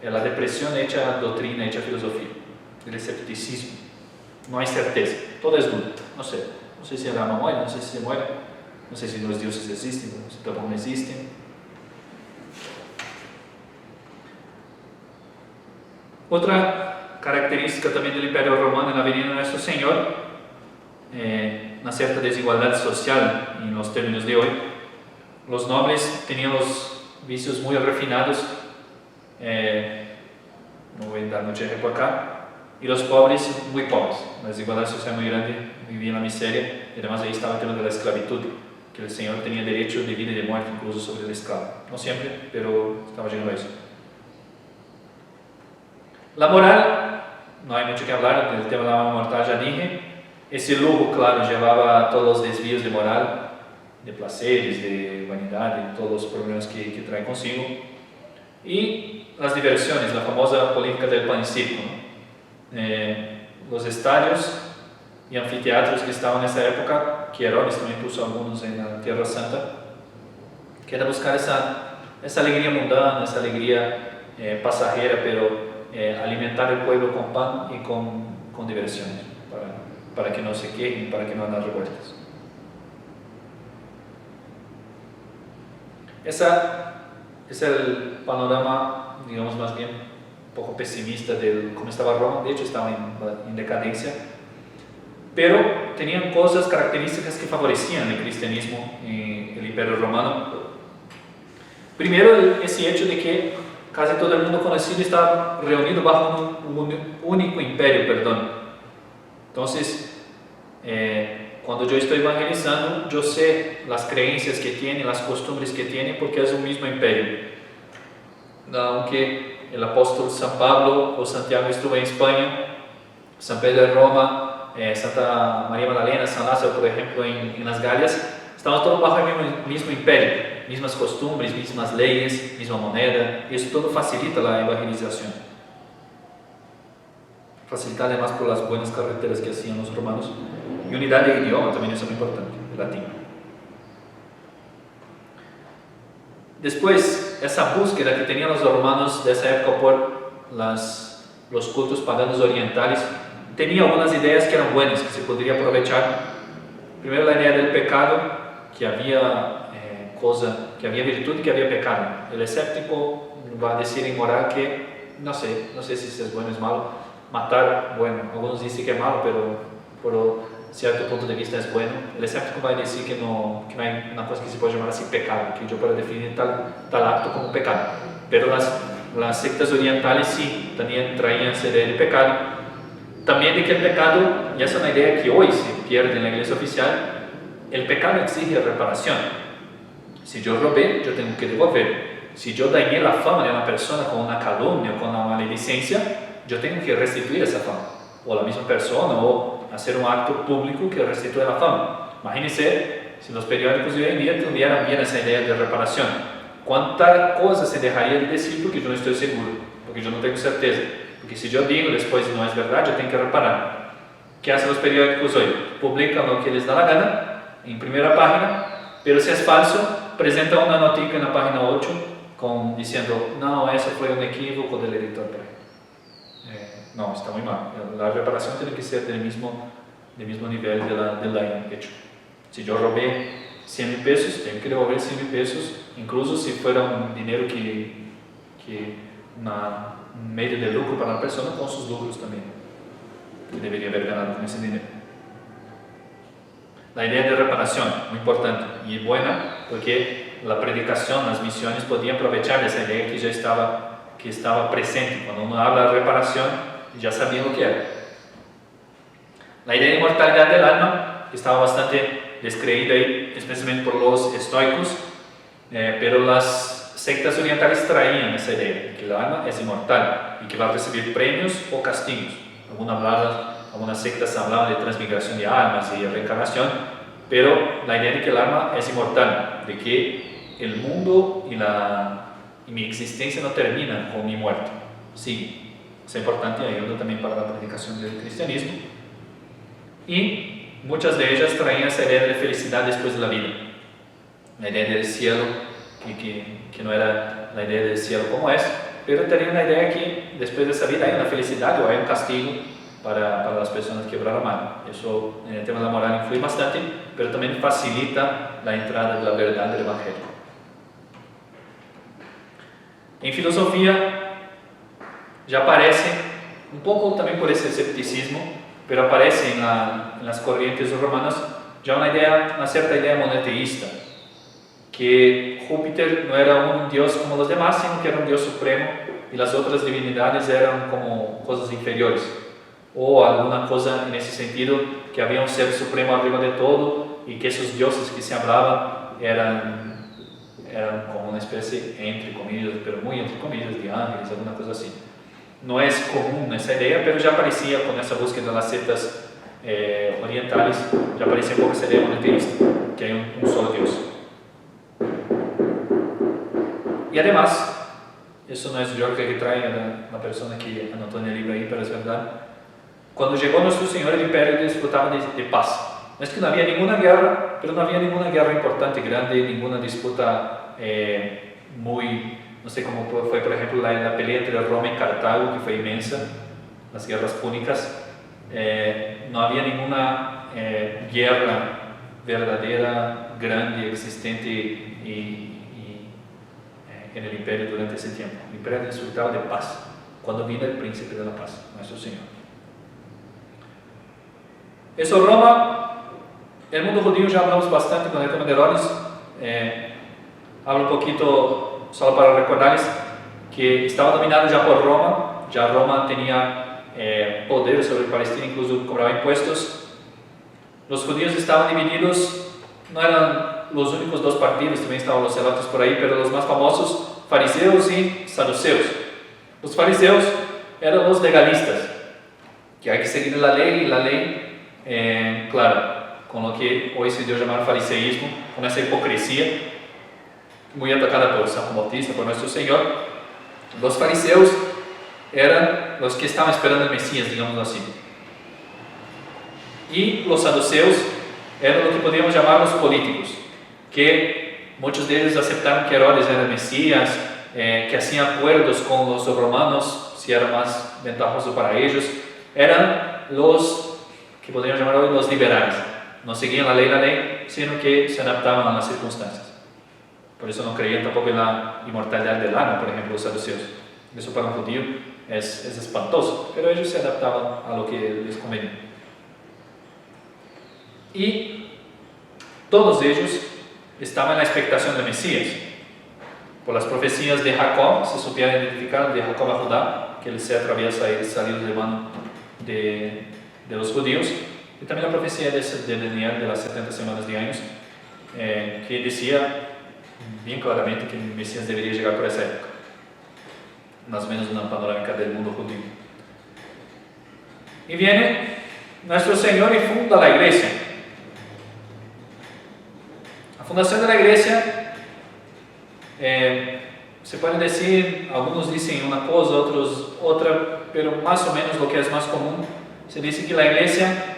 [SPEAKER 1] la depresión hecha doctrina, hecha filosofía, el escepticismo. No hay certeza, todo es duda, no sé si el alma muere, no sé si se muere, no sé si los dioses existen, no sé si tampoco existen. Otra característica también del Imperio Romano en la venida de nuestro Señor, una cierta desigualdad social en los términos de hoy. Los nobles tenían los vicios muy refinados, no voy a dar mucho ejemplo acá, y los pobres muy pobres. La desigualdad social muy grande, vivían en la miseria, y además ahí estaba el tema de la esclavitud, que el Señor tenía derecho de vida y de muerte incluso sobre el esclavo. No siempre, pero estaba lleno de eso. La moral, no hay mucho que hablar, del tema de la mortal ya dije. Ese lujo, claro, llevaba a todos los desvíos de moral, de placeres, de vanidad, de todos los problemas que trae consigo. Y las diversiones, la famosa política del pan y circo, ¿no? Los estadios y anfiteatros que estaban en esa época, que Herodes también puso algunos en la Tierra Santa, que era buscar esa alegría mundana, esa alegría pasajera, pero alimentar el pueblo con pan y con diversiones, para que no se quejen, para que no hagan revueltas. Ese es el panorama, digamos, más bien un poco pesimista de cómo estaba Roma. De hecho, estaba en decadencia, pero tenían cosas, características que favorecían el cristianismo y el imperio romano. Primero, ese hecho de que casi todo el mundo conocido estaba reunido bajo un único imperio, Entonces, cuando yo estoy evangelizando, yo sé las creencias que tiene, las costumbres que tiene, porque es un mismo imperio. Aunque el apóstol San Pablo o Santiago estuvo en España, San Pedro en Roma, Santa María Magdalena, San Lázaro, por ejemplo, en las Galias, estamos todos bajo el mismo imperio, mismas costumbres, mismas leyes, misma moneda, y eso todo facilita la evangelización. Facilita además por las buenas carreteras que hacían los romanos, y unidad de idioma también es muy importante, el latín. Después, esa búsqueda que tenían los romanos de esa época por los cultos paganos orientales, tenía algunas ideas que eran buenas, que se podría aprovechar. Primero, la idea del pecado, que había que había virtud y que había pecado. El escéptico va a decir en moral que no sé si es bueno o es malo. Matar, bueno, algunos dicen que es malo, pero por cierto punto de vista es bueno. El escéptico va a decir que no hay una cosa que se puede llamar así pecado, que yo puedo definir tal acto como pecado. Pero las sectas orientales sí, también traían esa idea de pecado. También de que el pecado, y esa es una idea que hoy se pierde en la iglesia oficial, el pecado exige reparación. Si yo robé, yo tengo que devolver. Si yo dañé la fama de una persona con una calumnia o con una maledicencia, yo tengo que restituir esa fama. O la misma persona, o hacer un acto público que restituya la fama. Imagínense si los periódicos de hoy en día tuvieran bien esa idea de reparación. ¿Cuánta cosa se dejaría de decir porque yo no estoy seguro? Porque yo no tengo certeza. Porque si yo digo después no es verdad, yo tengo que reparar. ¿Qué hacen los periódicos hoy? Publican lo que les da la gana en primera página, pero si es falso, presentan una noticia en la página 8 diciendo, no, eso fue un equívoco del editor. No, está muy mal. La reparación tiene que ser del mismo nivel del daño hecho. Si yo robé 100,000 pesos, tengo que devolver 100,000 pesos, incluso si fuera un dinero que un medio de lucro para la persona, con sus lucros también, que debería haber ganado con ese dinero. La idea de reparación, muy importante y buena, porque la predicación, las misiones podían aprovechar esa idea que ya estaba presente. Cuando uno habla de reparación, ya sabían lo que era. La idea de inmortalidad del alma estaba bastante descreída ahí, especialmente por los estoicos, pero las sectas orientales traían esa idea de que el alma es inmortal y que va a recibir premios o castigos. Algunas sectas hablaban de transmigración de almas y de reencarnación, pero la idea de que el alma es inmortal, de que el mundo y mi existencia no terminan con mi muerte. Sí, es importante y ayuda también para la predicación del cristianismo. Y muchas de ellas traían esa idea de felicidad después de la vida, la idea del cielo, que no era la idea del cielo como es, pero tenía una idea que después de esa vida hay una felicidad o hay un castigo para las personas que obraron mal. Eso en el tema de la moral influye bastante, pero también facilita la entrada de la verdad del Evangelio. En filosofía ya aparece, un poco también por ese escepticismo, pero aparece en las corrientes romanas ya una cierta idea monoteísta, que Júpiter no era un dios como los demás, sino que era un dios supremo y las otras divinidades eran como cosas inferiores, o alguna cosa en ese sentido, que había un ser supremo arriba de todo y que esos dioses que se hablaban eran como una especie, entre comillas, pero muy entre comillas, de ángeles, alguna cosa así. No es común esa idea, pero ya aparecía con esa búsqueda de las sectas orientales, ya aparecía un poco esa idea monoteísta, que hay un solo Dios. Y además, eso no es yo que trae la persona que anotó en el libro ahí, pero es verdad. Cuando llegó nuestro Señor, el imperio disfrutaba de paz. No es que no había ninguna guerra, pero no había ninguna guerra importante, grande, ninguna disputa muy no sé cómo fue por ejemplo la pelea entre Roma y Cartago, que fue inmensa, las guerras púnicas. No había ninguna guerra verdadera, grande, existente en el imperio durante ese tiempo. El imperio disfrutaba de paz cuando vino el príncipe de la paz, nuestro Señor. Eso Roma, el mundo judío ya hablamos bastante con el tema de Herodes. Hablo un poquito solo para recordarles que estaba dominado ya por Roma. Ya Roma tenía poder sobre Palestina, incluso cobraba impuestos. Los judíos estaban divididos, no eran los únicos dos partidos, también estaban los celotes por ahí, pero los más famosos, fariseos y saduceos. Los fariseos eran los legalistas, que hay que seguir la ley, y la ley, claro, con lo que hoy se dio a llamar fariseísmo, con esa hipocresía, muy atacada por San Bautista, por nuestro Señor. Los fariseos eran los que estaban esperando el Mesías, digamos así. Y los saduceos eran lo que podríamos llamar los políticos, que muchos de ellos aceptaron que Herodes era el Mesías, que hacían acuerdos con los romanos si era más ventajoso para ellos. Eran los que podríamos llamar hoy los liberales. No seguían la ley, sino que se adaptaban a las circunstancias. Por eso no creían tampoco en la inmortalidad del alma, por ejemplo, los saduceos. Eso para un judío es espantoso, pero ellos se adaptaban a lo que les convenía. Y todos ellos estaban en la expectación del Mesías. Por las profecías de Jacob, se supieron identificar de Jacob a Judá, que el cetro había salido de mano de los judíos. Y también la profecía de Daniel de las 70 semanas de años, que decía bien claramente que el Mesías debería llegar por esa época, más o menos una panorámica del mundo judío. Y viene nuestro Señor y funda la iglesia. La fundación de la iglesia, se puede decir, algunos dicen una cosa, otros otra, pero más o menos lo que es más común, se dice que la iglesia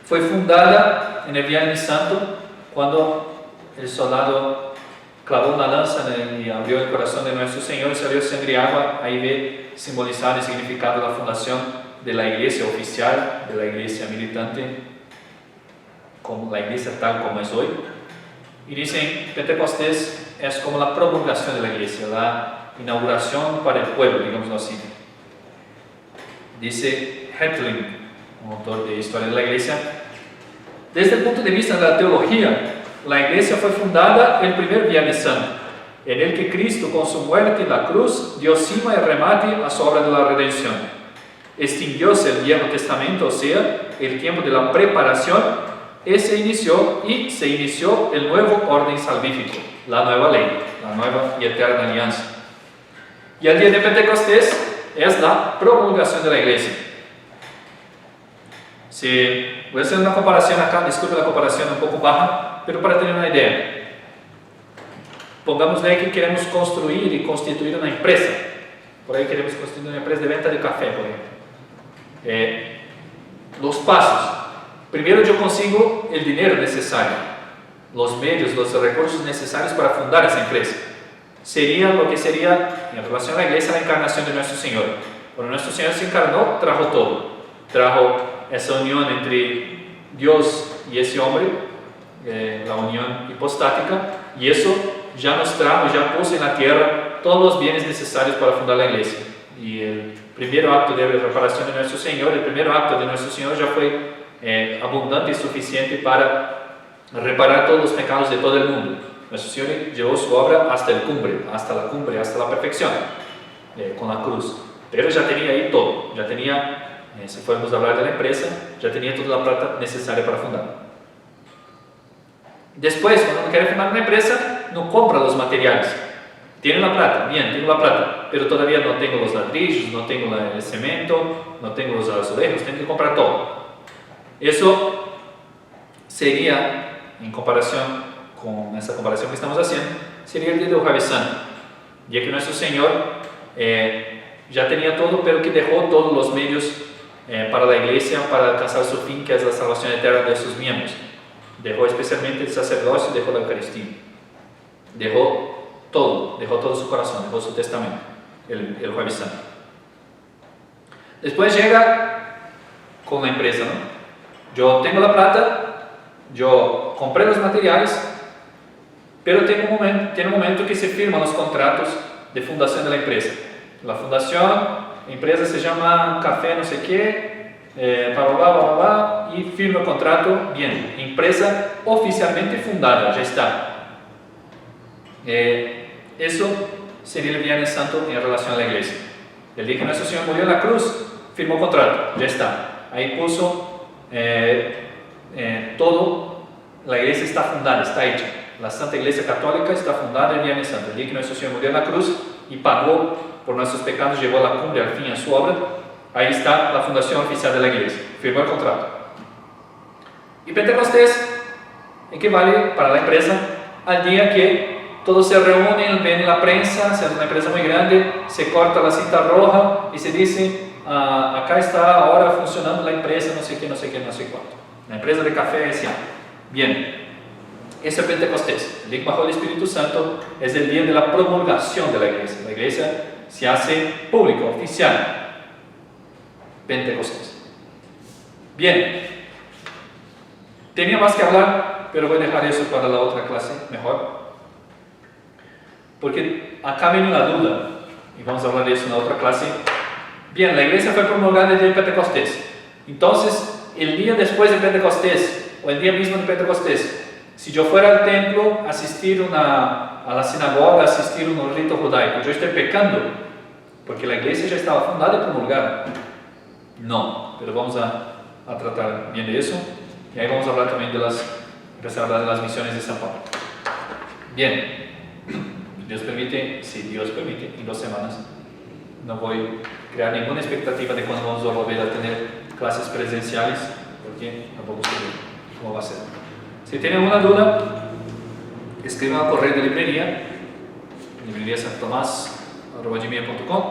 [SPEAKER 1] fue fundada en el Viernes Santo, cuando el soldado clavó una lanza y abrió el corazón de nuestro Señor y salió sangre y agua. Ahí ve simbolizado y significado la fundación de la iglesia oficial, de la iglesia militante, como la iglesia tal como es hoy. Y dicen, Pentecostés es como la promulgación de la iglesia, la inauguración para el pueblo, digamos así. Dice Hetling, un autor de Historia de la Iglesia: desde el punto de vista de la teología, la iglesia fue fundada el primer Viernes Santo, en el que Cristo con su muerte en la cruz dio cima y remate a su obra de la redención. Extinguióse el Viejo Testamento, o sea, el tiempo de la preparación, y se inició el nuevo orden salvífico, la nueva ley, la nueva y eterna alianza. Y el día de Pentecostés es la promulgación de la iglesia. Voy a hacer una comparación acá, disculpe la comparación un poco baja, pero para tener una idea. Pongámosle que queremos construir y constituir una empresa. Por ahí queremos constituir una empresa de venta de café, por ejemplo. Los pasos. Primero yo consigo el dinero necesario, los medios, los recursos necesarios para fundar esa empresa. Sería lo que sería, en relación a la iglesia, la encarnación de nuestro Señor. Cuando nuestro Señor se encarnó, trajo todo. Trajo esa unión entre Dios y ese hombre, la unión hipostática, y eso ya nos trajo, ya puso en la tierra todos los bienes necesarios para fundar la iglesia. Y el primer acto de reparación de nuestro Señor, el primer acto de nuestro Señor ya fue abundante y suficiente para reparar todos los pecados de todo el mundo. Nuestro Señor llevó su obra hasta la cumbre, hasta la perfección, con la cruz. Pero ya tenía ahí todo, ya tenía, si fuéramos a hablar de la empresa, ya tenía toda la plata necesaria para fundar. Después, cuando uno quiere fundar una empresa, no compra los materiales. Tiene la plata, bien, tengo la plata, pero todavía no tengo los ladrillos, no tengo el cemento, no tengo los azulejos, tengo que comprar todo. Eso sería, en comparación con esa comparación que estamos haciendo, sería el día del Jueves Santo, ya que nuestro Señor ya tenía todo, pero que dejó todos los medios para la iglesia, para alcanzar su fin, que es la salvación eterna de sus miembros. Dejó especialmente el sacerdocio, dejó la Eucaristía, dejó todo, dejó todo su corazón, dejó su testamento, el Jueves Santo. Después llega con la empresa, ¿no? Yo tengo la plata, yo compré los materiales, pero tiene un momento que se firman los contratos de fundación de la empresa. La fundación, la empresa se llama Café no sé qué, y firma el contrato, bien, empresa oficialmente fundada, ya está. Eso sería el Viernes Santo en relación a la iglesia. El día que nuestro Señor murió en la cruz, firmó contrato, ya está. Ahí puso todo, la iglesia está fundada, está hecha. La Santa Iglesia Católica está fundada el Viernes Santo. El día que nuestro Señor murió en la cruz y pagó por nuestros pecados, llevó a la cumbre al fin a su obra, ahí está la fundación oficial de la iglesia, firmó el contrato. Y Pentecostés equivale para la empresa al día que todos se reúnen, ven la prensa, si es una empresa muy grande, se corta la cinta roja y se dice, acá está ahora funcionando la empresa, no sé qué, no sé qué, no sé cuánto. La empresa de café S.A. Bien, ese es Pentecostés. El día que bajó el Espíritu Santo es el día de la promulgación de la iglesia. La iglesia se hace pública, oficial. Pentecostés. Bien, tenía más que hablar, pero voy a dejar eso para la otra clase mejor. Porque acá viene una duda, y vamos a hablar de eso en la otra clase. Bien, la iglesia fue promulgada el día de Pentecostés. Entonces, el día después de Pentecostés, o el día mismo de Pentecostés, si yo fuera al templo, asistir a la sinagoga, asistir a un rito judaico, yo estoy pecando, porque la iglesia ya estaba fundada y promulgada. No, pero vamos a tratar bien de eso, y ahí vamos a hablar también empezar a hablar de las misiones de San Pablo. Bien. Dios permite, si Dios permite, en 2 semanas no voy a crear ninguna expectativa de cuándo vamos a volver a tener clases presenciales, porque tampoco sé cómo va a ser. Si tienen alguna duda, escriban al correo de librería santotomás@gmail.com.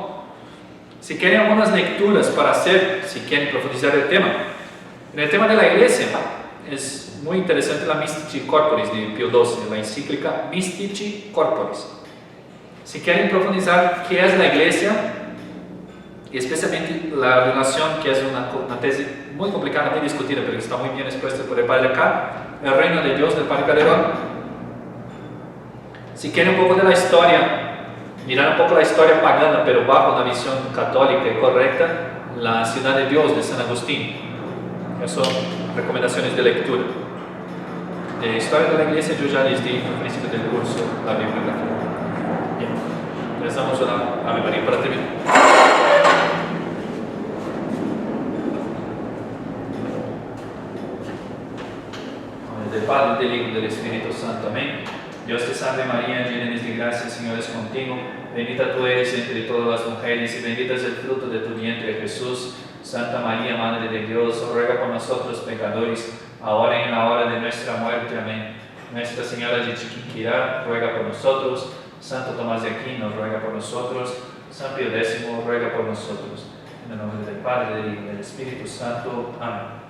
[SPEAKER 1] Si quieren algunas lecturas para hacer, si quieren profundizar el tema, en el tema de la iglesia, es muy interesante la Mystici Corporis de Pío XII, la encíclica Mystici Corporis. Si quieren profundizar qué es la iglesia, y especialmente la relación, que es una tesis muy complicada, muy discutida, pero está muy bien expuesta por el Padre acá, el reino de Dios del Padre Calderón. Si quieren un poco de la historia, mirar un poco la historia pagana, pero bajo una visión católica y correcta, la Ciudad de Dios de San Agustín. Esas son recomendaciones de lectura. De historia de la iglesia yo ya les di al principio del curso la bibliografía. Bien, rezamos una Ave María para terminar. Del Padre, del Hijo y del Espíritu Santo. Amén. Dios te salve María, llena eres de gracia, el Señor es contigo. Bendita tú eres entre todas las mujeres y bendito es el fruto de tu vientre, Jesús. Santa María, Madre de Dios, ruega por nosotros pecadores, ahora y en la hora de nuestra muerte. Amén. Nuestra Señora de Chiquinquirá, ruega por nosotros. Santo Tomás de Aquino, ruega por nosotros. San Pío X, ruega por nosotros. En el nombre del Padre, del Hijo y del Espíritu Santo. Amén.